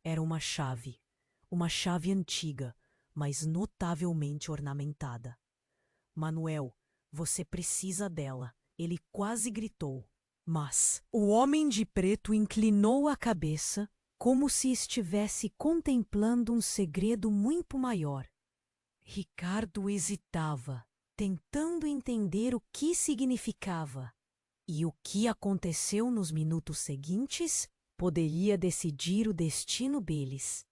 Era uma chave antiga, mas notavelmente ornamentada. "Manuel, você precisa dela", ele quase gritou. Mas o homem de preto inclinou a cabeça, como se estivesse contemplando um segredo muito maior. Ricardo hesitava, tentando entender o que significava. E o que aconteceu nos minutos seguintes poderia decidir o destino deles.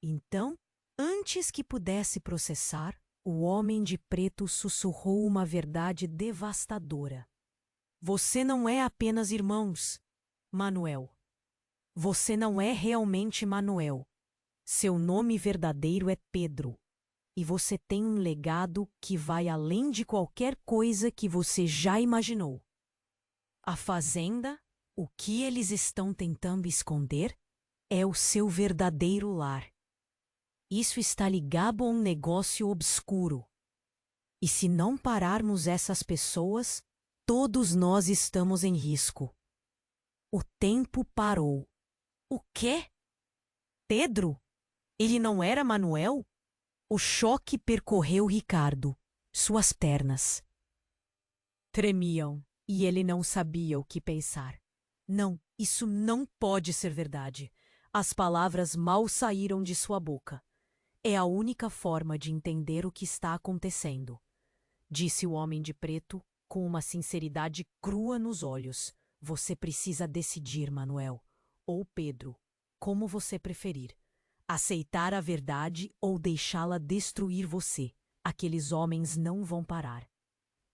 Então, Antes que pudesse processar, o homem de preto sussurrou uma verdade devastadora. Você não é apenas irmãos, Manuel. Você não é realmente Manuel. Seu nome verdadeiro é Pedro. E você tem um legado que vai além de qualquer coisa que você já imaginou. A fazenda, o que eles estão tentando esconder, é o seu verdadeiro lar. Isso está ligado a um negócio obscuro. E se não pararmos essas pessoas, todos nós estamos em risco. O tempo parou. O quê? Pedro? Ele não era Manuel? O choque percorreu Ricardo. Suas pernas tremiam e ele não sabia o que pensar. Não, isso não pode ser verdade. As palavras mal saíram de sua boca. É a única forma de entender o que está acontecendo, disse o homem de preto com uma sinceridade crua nos olhos. Você precisa decidir, Manuel, ou Pedro, como você preferir. Aceitar a verdade ou deixá-la destruir você. Aqueles homens não vão parar.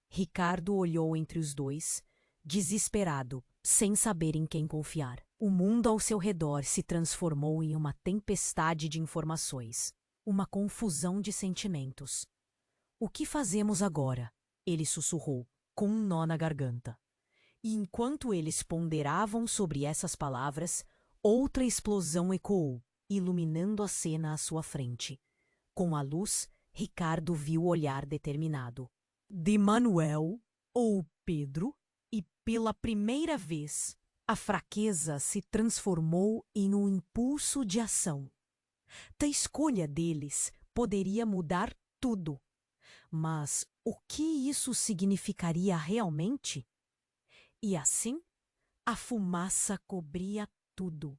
Ricardo olhou entre os dois, desesperado, sem saber em quem confiar. O mundo ao seu redor se transformou em uma tempestade de informações, uma confusão de sentimentos. O que fazemos agora? Ele sussurrou, com um nó na garganta. E enquanto eles ponderavam sobre essas palavras, outra explosão ecoou, iluminando a cena à sua frente. Com a luz, Ricardo viu o olhar determinado de Manuel ou Pedro, e pela primeira vez a fraqueza se transformou em um impulso de ação. A escolha deles poderia mudar tudo. Mas o que isso significaria realmente? E assim, a fumaça cobria tudo,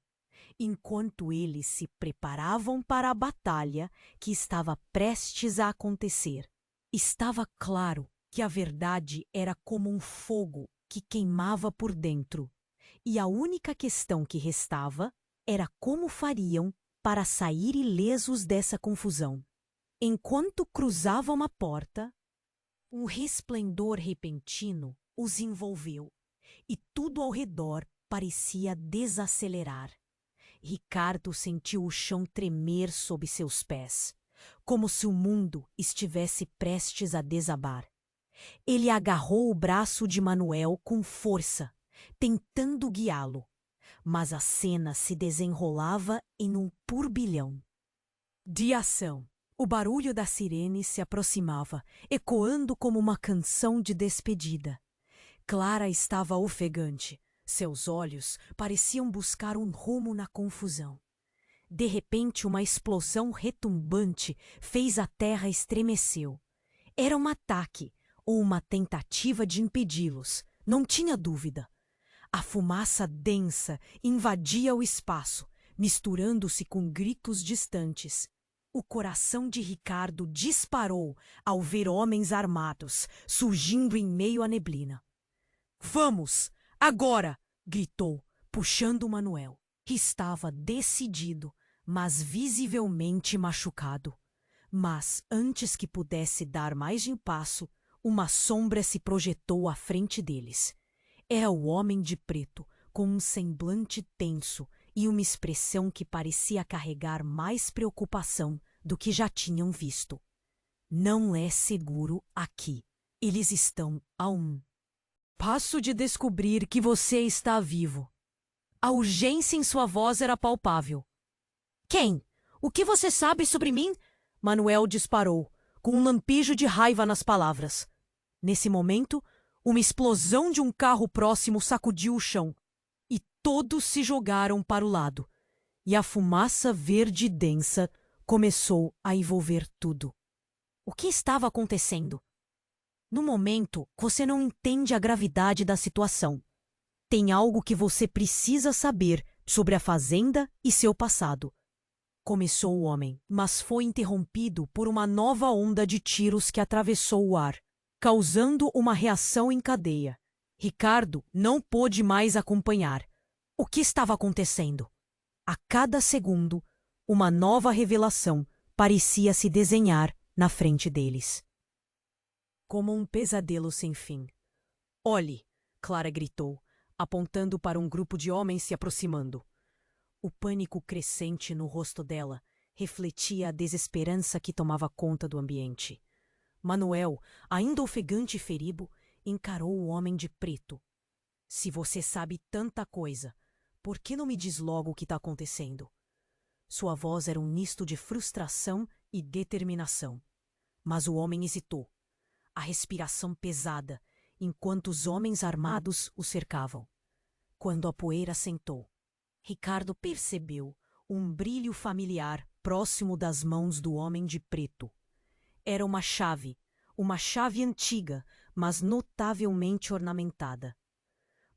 enquanto eles se preparavam para a batalha que estava prestes a acontecer. Estava claro que a verdade era como um fogo que queimava por dentro, e a única questão que restava era como fariam para sair ilesos dessa confusão. Enquanto cruzavam a porta, um resplendor repentino os envolveu, e tudo ao redor parecia desacelerar. Ricardo sentiu o chão tremer sob seus pés, como se o mundo estivesse prestes a desabar. Ele agarrou o braço de Manuel com força, tentando guiá-lo, mas a cena se desenrolava em um turbilhão de ação. O barulho da sirene se aproximava, ecoando como uma canção de despedida. Clara estava ofegante. Seus olhos pareciam buscar um rumo na confusão. De repente, uma explosão retumbante fez a terra estremecer. Era um ataque ou uma tentativa de impedi-los, não tinha dúvida. A fumaça densa invadia o espaço, misturando-se com gritos distantes. O coração de Ricardo disparou ao ver homens armados surgindo em meio à neblina. "Vamos! Agora!" gritou, puxando Manuel. Estava decidido, mas visivelmente machucado. Mas, antes que pudesse dar mais de um passo, uma sombra se projetou à frente deles. Era o homem de preto, com um semblante tenso e uma expressão que parecia carregar mais preocupação do que já tinham visto. "Não é seguro aqui. Eles estão a um passo de descobrir que você está vivo." A urgência em sua voz era palpável. "Quem? O que você sabe sobre mim?" Manuel disparou, com um lampejo de raiva nas palavras. Nesse momento, uma explosão de um carro próximo sacudiu o chão, e todos se jogaram para o lado, e a fumaça verde densa começou a envolver tudo. O que estava acontecendo? No momento, você não entende a gravidade da situação. Tem algo que você precisa saber sobre a fazenda e seu passado. Começou o homem, mas foi interrompido por uma nova onda de tiros que atravessou o ar, causando uma reação em cadeia. Ricardo não pôde mais acompanhar. O que estava acontecendo? A cada segundo, uma nova revelação parecia se desenhar na frente deles. Como um pesadelo sem fim. Olhe! Clara gritou, apontando para um grupo de homens se aproximando. O pânico crescente no rosto dela refletia a desesperança que tomava conta do ambiente. Manuel, ainda ofegante e ferido, encarou o homem de preto. Se você sabe tanta coisa, por que não me diz logo o que está acontecendo? Sua voz era um misto de frustração e determinação. Mas o homem hesitou, a respiração pesada, enquanto os homens armados o cercavam. Quando a poeira assentou, Ricardo percebeu um brilho familiar próximo das mãos do homem de preto. Era uma chave antiga, mas notavelmente ornamentada.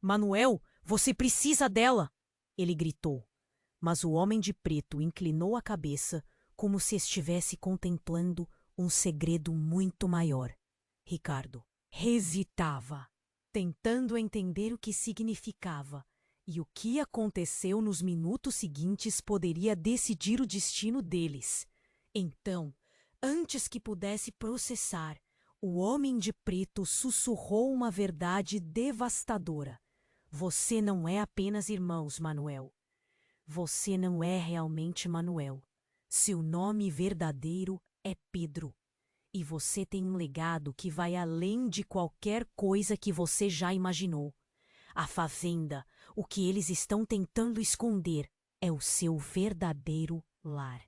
Manuel, você precisa dela! Ele gritou, mas o homem de preto inclinou a cabeça como se estivesse contemplando um segredo muito maior. Ricardo hesitava, tentando entender o que significava, e o que aconteceu nos minutos seguintes poderia decidir o destino deles. Então, antes que pudesse processar, o homem de preto sussurrou uma verdade devastadora. Você não é apenas irmãos, Manuel. Você não é realmente Manuel. Seu nome verdadeiro é Pedro. E você tem um legado que vai além de qualquer coisa que você já imaginou. A fazenda, o que eles estão tentando esconder, é o seu verdadeiro lar.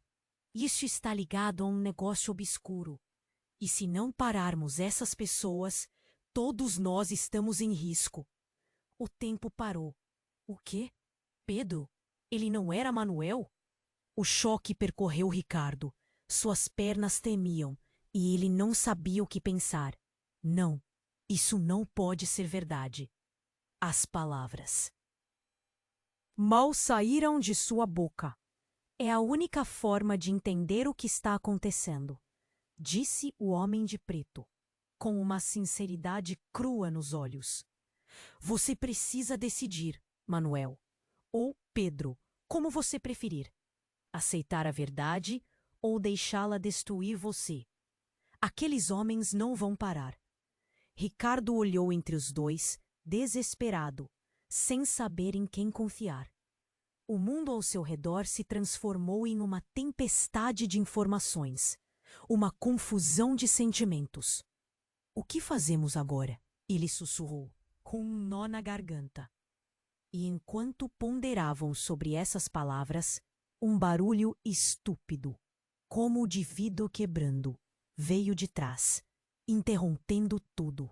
Isso está ligado a um negócio obscuro. E se não pararmos essas pessoas, todos nós estamos em risco. O tempo parou. O quê? Pedro? Ele não era Manuel? O choque percorreu Ricardo. Suas pernas tremiam e ele não sabia o que pensar. Não, isso não pode ser verdade. As palavras mal saíram de sua boca. É a única forma de entender o que está acontecendo, disse o homem de preto, com uma sinceridade crua nos olhos. Você precisa decidir, Manuel, ou Pedro, como você preferir. Aceitar a verdade ou deixá-la destruir você. Aqueles homens não vão parar. Ricardo olhou entre os dois, desesperado, sem saber em quem confiar. O mundo ao seu redor se transformou em uma tempestade de informações, uma confusão de sentimentos. O que fazemos agora? Ele sussurrou, com um nó na garganta. E enquanto ponderavam sobre essas palavras, um barulho estúpido, como o de vidro quebrando, veio de trás, interrompendo tudo.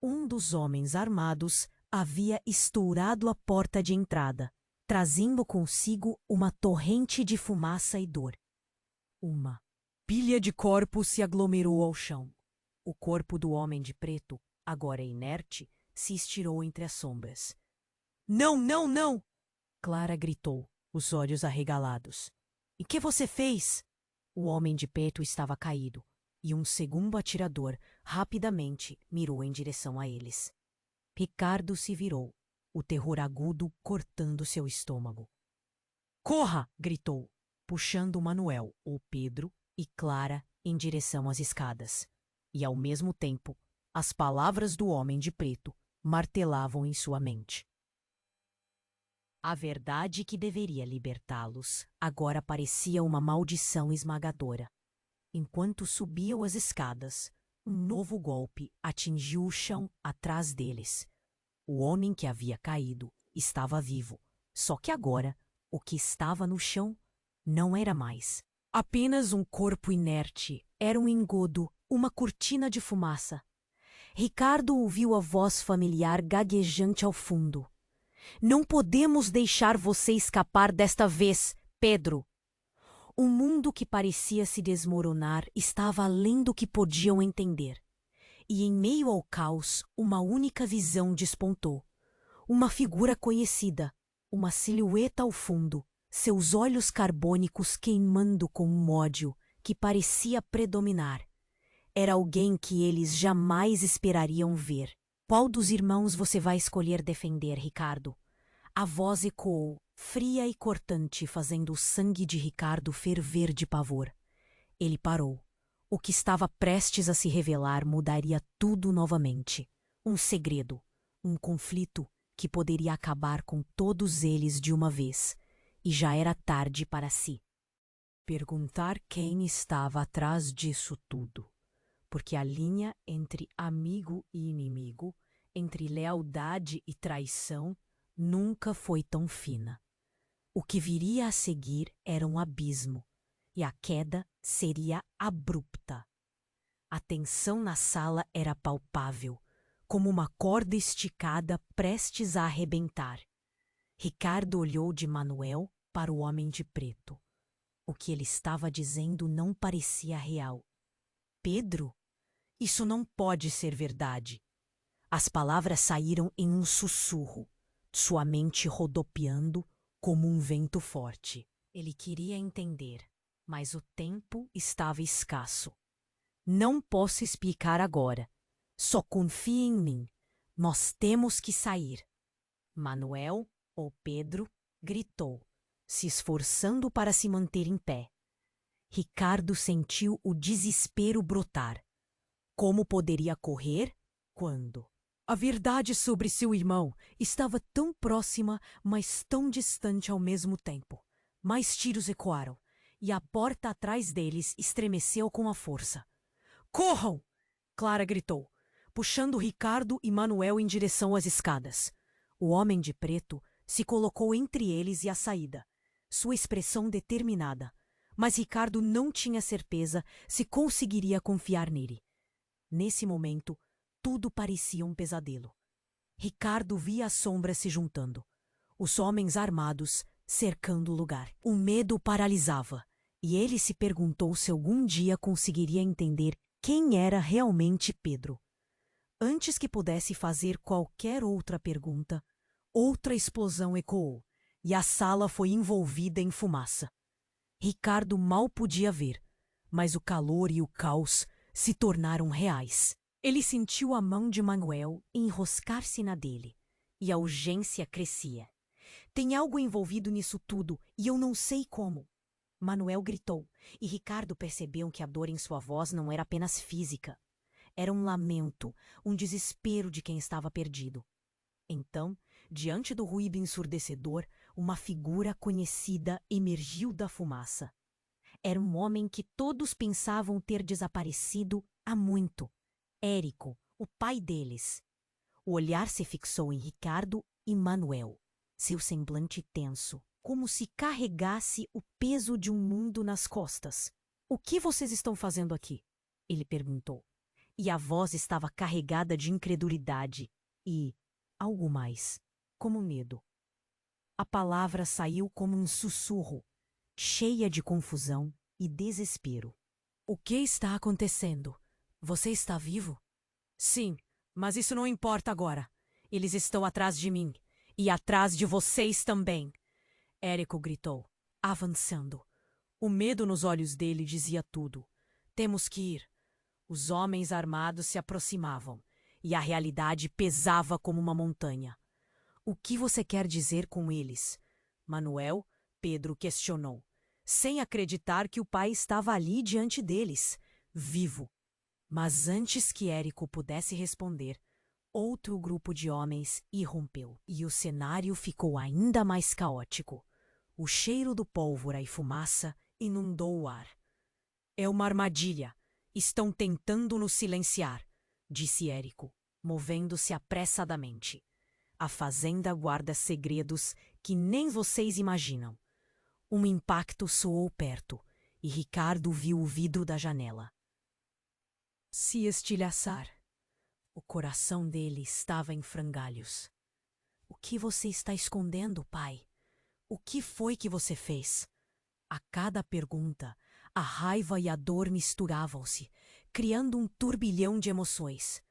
Um dos homens armados havia estourado a porta de entrada, trazendo consigo uma torrente de fumaça e dor. Uma pilha de corpos se aglomerou ao chão. O corpo do homem de preto, agora inerte, se estirou entre as sombras. Não, não, não! Clara gritou, os olhos arregalados. E que você fez? O homem de preto estava caído, e um segundo atirador rapidamente mirou em direção a eles. Ricardo se virou, o terror agudo cortando seu estômago. Corra! Gritou, puxando Manuel, ou Pedro, e Clara em direção às escadas. E, ao mesmo tempo, as palavras do homem de preto martelavam em sua mente. A verdade que deveria libertá-los agora parecia uma maldição esmagadora. Enquanto subiam as escadas, um novo golpe atingiu o chão atrás deles. O homem que havia caído estava vivo, só que agora o que estava no chão não era mais apenas um corpo inerte, era um engodo, uma cortina de fumaça. Ricardo ouviu a voz familiar gaguejante ao fundo. Não podemos deixar você escapar desta vez, Pedro. O mundo que parecia se desmoronar estava além do que podiam entender. E em meio ao caos, uma única visão despontou. Uma figura conhecida, uma silhueta ao fundo, seus olhos carbônicos queimando com um ódio que parecia predominar. Era alguém que eles jamais esperariam ver. Qual dos irmãos você vai escolher defender, Ricardo? A voz ecoou, fria e cortante, fazendo o sangue de Ricardo ferver de pavor. Ele parou. O que estava prestes a se revelar mudaria tudo novamente. Um segredo, um conflito que poderia acabar com todos eles de uma vez. E já era tarde para si. Perguntar quem estava atrás disso tudo. Porque a linha entre amigo e inimigo, entre lealdade e traição, nunca foi tão fina. O que viria a seguir era um abismo, e a queda seria abrupta. A tensão na sala era palpável, como uma corda esticada prestes a arrebentar. Ricardo olhou de Manuel para o homem de preto. O que ele estava dizendo não parecia real. Pedro? Isso não pode ser verdade. As palavras saíram em um sussurro, sua mente rodopiando como um vento forte. Ele queria entender, mas o tempo estava escasso. Não posso explicar agora. Só confie em mim. Nós temos que sair. Manuel, ou Pedro, gritou, se esforçando para se manter em pé. Ricardo sentiu o desespero brotar. Como poderia correr? Quando? A verdade sobre seu irmão estava tão próxima, mas tão distante ao mesmo tempo. Mais tiros ecoaram, e a porta atrás deles estremeceu com a força. Corram! Clara gritou, puxando Ricardo e Manuel em direção às escadas. O homem de preto se colocou entre eles e a saída, sua expressão determinada, mas Ricardo não tinha certeza se conseguiria confiar nele. Nesse momento, tudo parecia um pesadelo. Ricardo via as sombras se juntando, os homens armados cercando o lugar. O medo paralisava, e ele se perguntou se algum dia conseguiria entender quem era realmente Pedro. Antes que pudesse fazer qualquer outra pergunta, outra explosão ecoou, e a sala foi envolvida em fumaça. Ricardo mal podia ver, mas o calor e o caos se tornaram reais. Ele sentiu a mão de Manuel enroscar-se na dele, e a urgência crescia. Tem algo envolvido nisso tudo, e eu não sei como. Manuel gritou, e Ricardo percebeu que a dor em sua voz não era apenas física. Era um lamento, um desespero de quem estava perdido. Então, diante do ruído ensurdecedor, uma figura conhecida emergiu da fumaça. Era um homem que todos pensavam ter desaparecido há muito. Érico, o pai deles. O olhar se fixou em Ricardo e Manuel, seu semblante tenso, como se carregasse o peso de um mundo nas costas. O que vocês estão fazendo aqui? Ele perguntou. E a voz estava carregada de incredulidade e algo mais, como medo. A palavra saiu como um sussurro, cheia de confusão e desespero. O que está acontecendo? Você está vivo? Sim, mas isso não importa agora. Eles estão atrás de mim. E atrás de vocês também. Érico gritou, avançando. O medo nos olhos dele dizia tudo. Temos que ir. Os homens armados se aproximavam, e a realidade pesava como uma montanha. O que você quer dizer com eles? Manuel, Pedro questionou, sem acreditar que o pai estava ali diante deles, vivo. Mas antes que Érico pudesse responder, outro grupo de homens irrompeu, e o cenário ficou ainda mais caótico. O cheiro do pólvora e fumaça inundou o ar. É uma armadilha. Estão tentando nos silenciar, disse Érico, movendo-se apressadamente. A fazenda guarda segredos que nem vocês imaginam. Um impacto soou perto, e Ricardo viu o vidro da janela se estilhaçar. O coração dele estava em frangalhos. O que você está escondendo, pai? O que foi que você fez? A cada pergunta, a raiva e a dor misturavam-se, criando um turbilhão de emoções.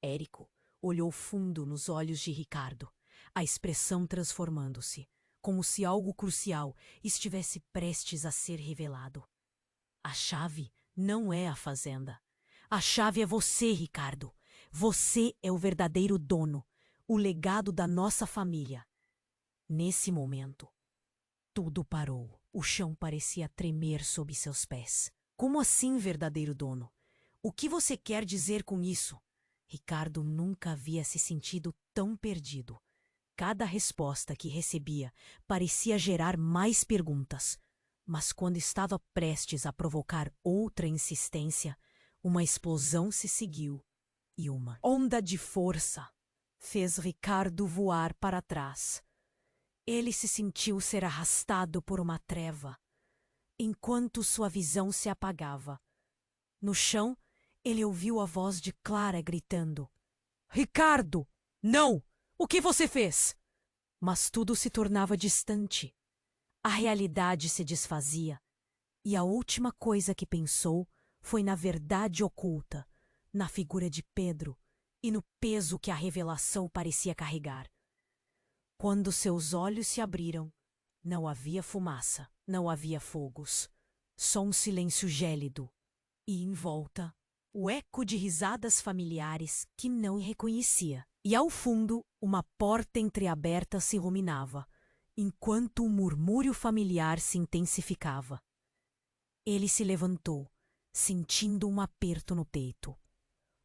Érico olhou fundo nos olhos de Ricardo, a expressão transformando-se, como se algo crucial estivesse prestes a ser revelado. A chave não é a fazenda. A chave é você, Ricardo. Você é o verdadeiro dono, o legado da nossa família. Nesse momento, tudo parou. O chão parecia tremer sob seus pés, Como assim, verdadeiro dono? O que você quer dizer com isso? Ricardo nunca havia se sentido tão perdido. Cada resposta que recebia parecia gerar mais perguntas. Mas quando estava prestes a provocar outra insistência, uma explosão se seguiu e uma onda de força fez Ricardo voar para trás. Ele se sentiu ser arrastado por uma treva, enquanto sua visão se apagava. No chão, ele ouviu a voz de Clara gritando: Ricardo! Não! O que você fez? Mas tudo se tornava distante. A realidade se desfazia, e a última coisa que pensou foi na verdade oculta, na figura de Pedro e no peso que a revelação parecia carregar. Quando seus olhos se abriram, não havia fumaça, não havia fogos, só um silêncio gélido, e em volta, o eco de risadas familiares que não reconhecia. E ao fundo, uma porta entreaberta se iluminava, enquanto o murmúrio familiar se intensificava. Ele se levantou, sentindo um aperto no peito.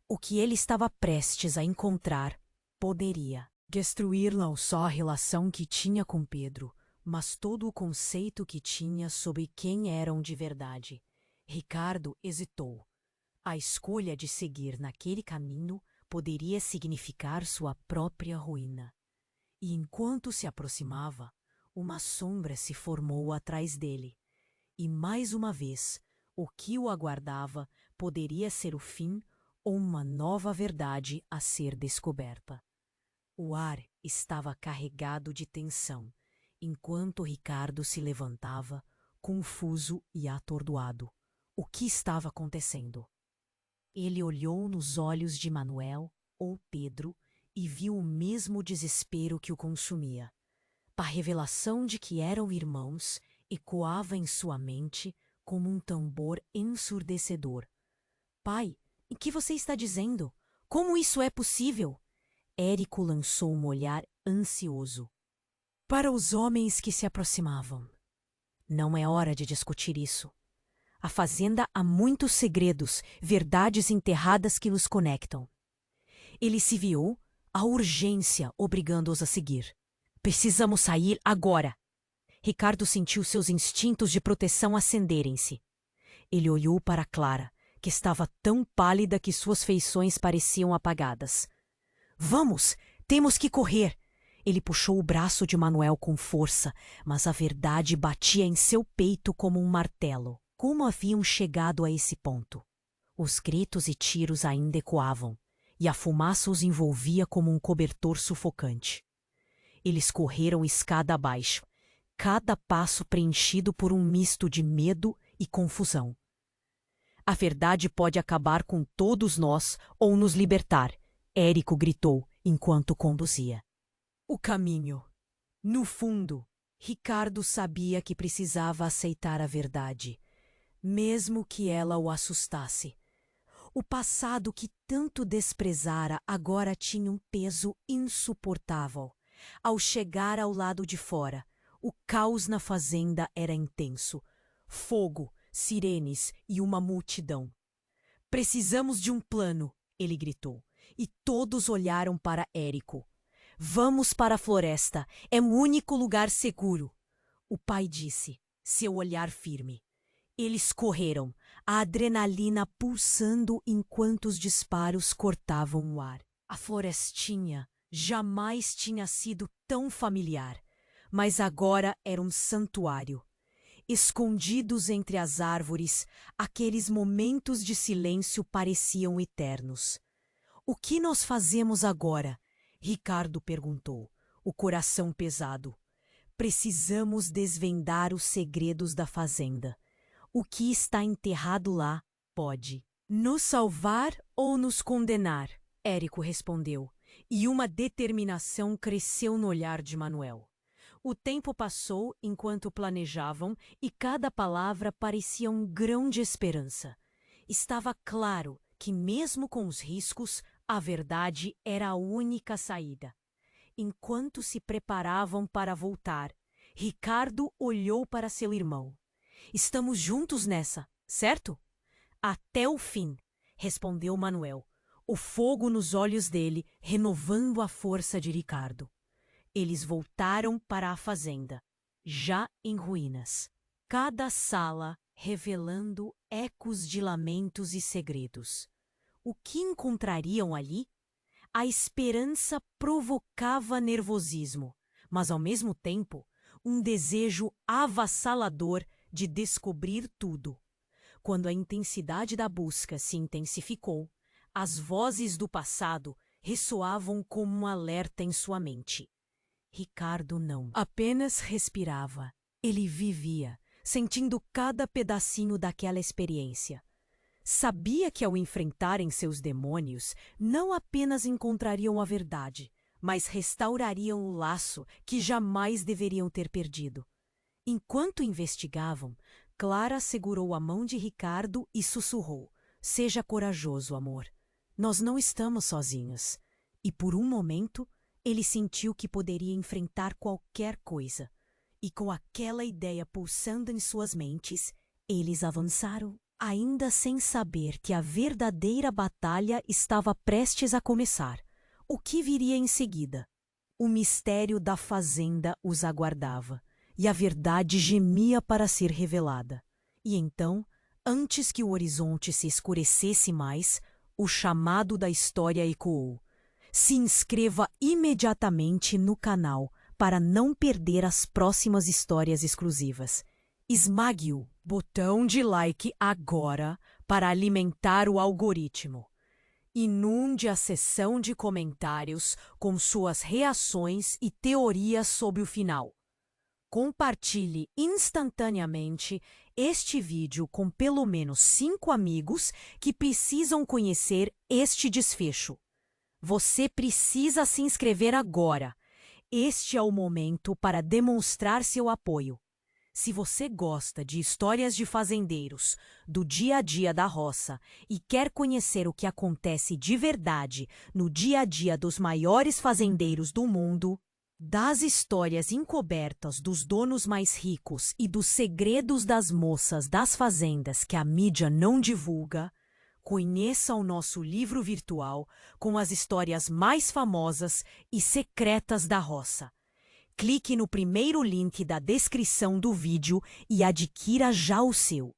O que ele estava prestes a encontrar poderia destruir não só a relação que tinha com Pedro, mas todo o conceito que tinha sobre quem eram de verdade. Ricardo hesitou. A escolha de seguir naquele caminho poderia significar sua própria ruína. E enquanto se aproximava, uma sombra se formou atrás dele. E mais uma vez, o que o aguardava poderia ser o fim ou uma nova verdade a ser descoberta. O ar estava carregado de tensão, enquanto Ricardo se levantava, confuso e atordoado. O que estava acontecendo? Ele olhou nos olhos de Manuel, ou Pedro, e viu o mesmo desespero que o consumia. A revelação de que eram irmãos ecoava em sua mente como um tambor ensurdecedor. Pai, o que você está dizendo? Como isso é possível? Érico lançou um olhar ansioso para os homens que se aproximavam. Não é hora de discutir isso. A fazenda há muitos segredos, verdades enterradas que nos conectam. Ele se viu a urgência obrigando-os a seguir. Precisamos sair agora. Ricardo sentiu seus instintos de proteção acenderem-se. Ele olhou para Clara, que estava tão pálida que suas feições pareciam apagadas. Vamos! Temos que correr! Ele puxou o braço de Manuel com força, mas a verdade batia em seu peito como um martelo. Como haviam chegado a esse ponto? Os gritos e tiros ainda ecoavam, e a fumaça os envolvia como um cobertor sufocante. Eles correram escada abaixo, cada passo preenchido por um misto de medo e confusão. A verdade pode acabar com todos nós ou nos libertar, Érico gritou enquanto conduzia. O caminho. No fundo, Ricardo sabia que precisava aceitar a verdade, mesmo que ela o assustasse. O passado que tanto desprezara agora tinha um peso insuportável. Ao chegar ao lado de fora, o caos na fazenda era intenso. Fogo, sirenes e uma multidão. Precisamos de um plano, ele gritou, e todos olharam para Érico. Vamos para a floresta, é o único lugar seguro. O pai disse, seu olhar firme. Eles correram, a adrenalina pulsando enquanto os disparos cortavam o ar. A florestinha jamais tinha sido tão familiar, mas agora era um santuário. Escondidos entre as árvores, aqueles momentos de silêncio pareciam eternos. O que nós fazemos agora? Ricardo perguntou, o coração pesado. Precisamos desvendar os segredos da fazenda. O que está enterrado lá pode nos salvar ou nos condenar, Érico respondeu, e uma determinação cresceu no olhar de Manuel. O tempo passou enquanto planejavam e cada palavra parecia um grão de esperança. Estava claro que, mesmo com os riscos, a verdade era a única saída. Enquanto se preparavam para voltar, Ricardo olhou para seu irmão. Estamos juntos nessa, certo? Até o fim, respondeu Manuel, o fogo nos olhos dele renovando a força de Ricardo. Eles voltaram para a fazenda, já em ruínas. Cada sala revelando ecos de lamentos e segredos. O que encontrariam ali? A esperança provocava nervosismo, mas ao mesmo tempo, um desejo avassalador de descobrir tudo. Quando a intensidade da busca se intensificou, as vozes do passado ressoavam como um alerta em sua mente. Ricardo não apenas respirava, ele vivia, sentindo cada pedacinho daquela experiência. Sabia que ao enfrentarem seus demônios, não apenas encontrariam a verdade, mas restaurariam o laço que jamais deveriam ter perdido. Enquanto investigavam, Clara segurou a mão de Ricardo e sussurrou: "Seja corajoso, amor. Nós não estamos sozinhos." E por um momento, ele sentiu que poderia enfrentar qualquer coisa. E com aquela ideia pulsando em suas mentes, eles avançaram, ainda sem saber que a verdadeira batalha estava prestes a começar. O que viria em seguida? O mistério da fazenda os aguardava, e a verdade gemia para ser revelada. E então, antes que o horizonte se escurecesse mais, o chamado da história ecoou. Se inscreva imediatamente no canal para não perder as próximas histórias exclusivas. Esmague o botão de like agora para alimentar o algoritmo. Inunde a seção de comentários com suas reações e teorias sobre o final. Compartilhe instantaneamente este vídeo com pelo menos 5 amigos que precisam conhecer este desfecho. Você precisa se inscrever agora. Este é o momento para demonstrar seu apoio. Se você gosta de histórias de fazendeiros, do dia a dia da roça e quer conhecer o que acontece de verdade no dia a dia dos maiores fazendeiros do mundo, das histórias encobertas dos donos mais ricos e dos segredos das moças das fazendas que a mídia não divulga, conheça o nosso livro virtual com as histórias mais famosas e secretas da roça. Clique no primeiro link da descrição do vídeo e adquira já o seu.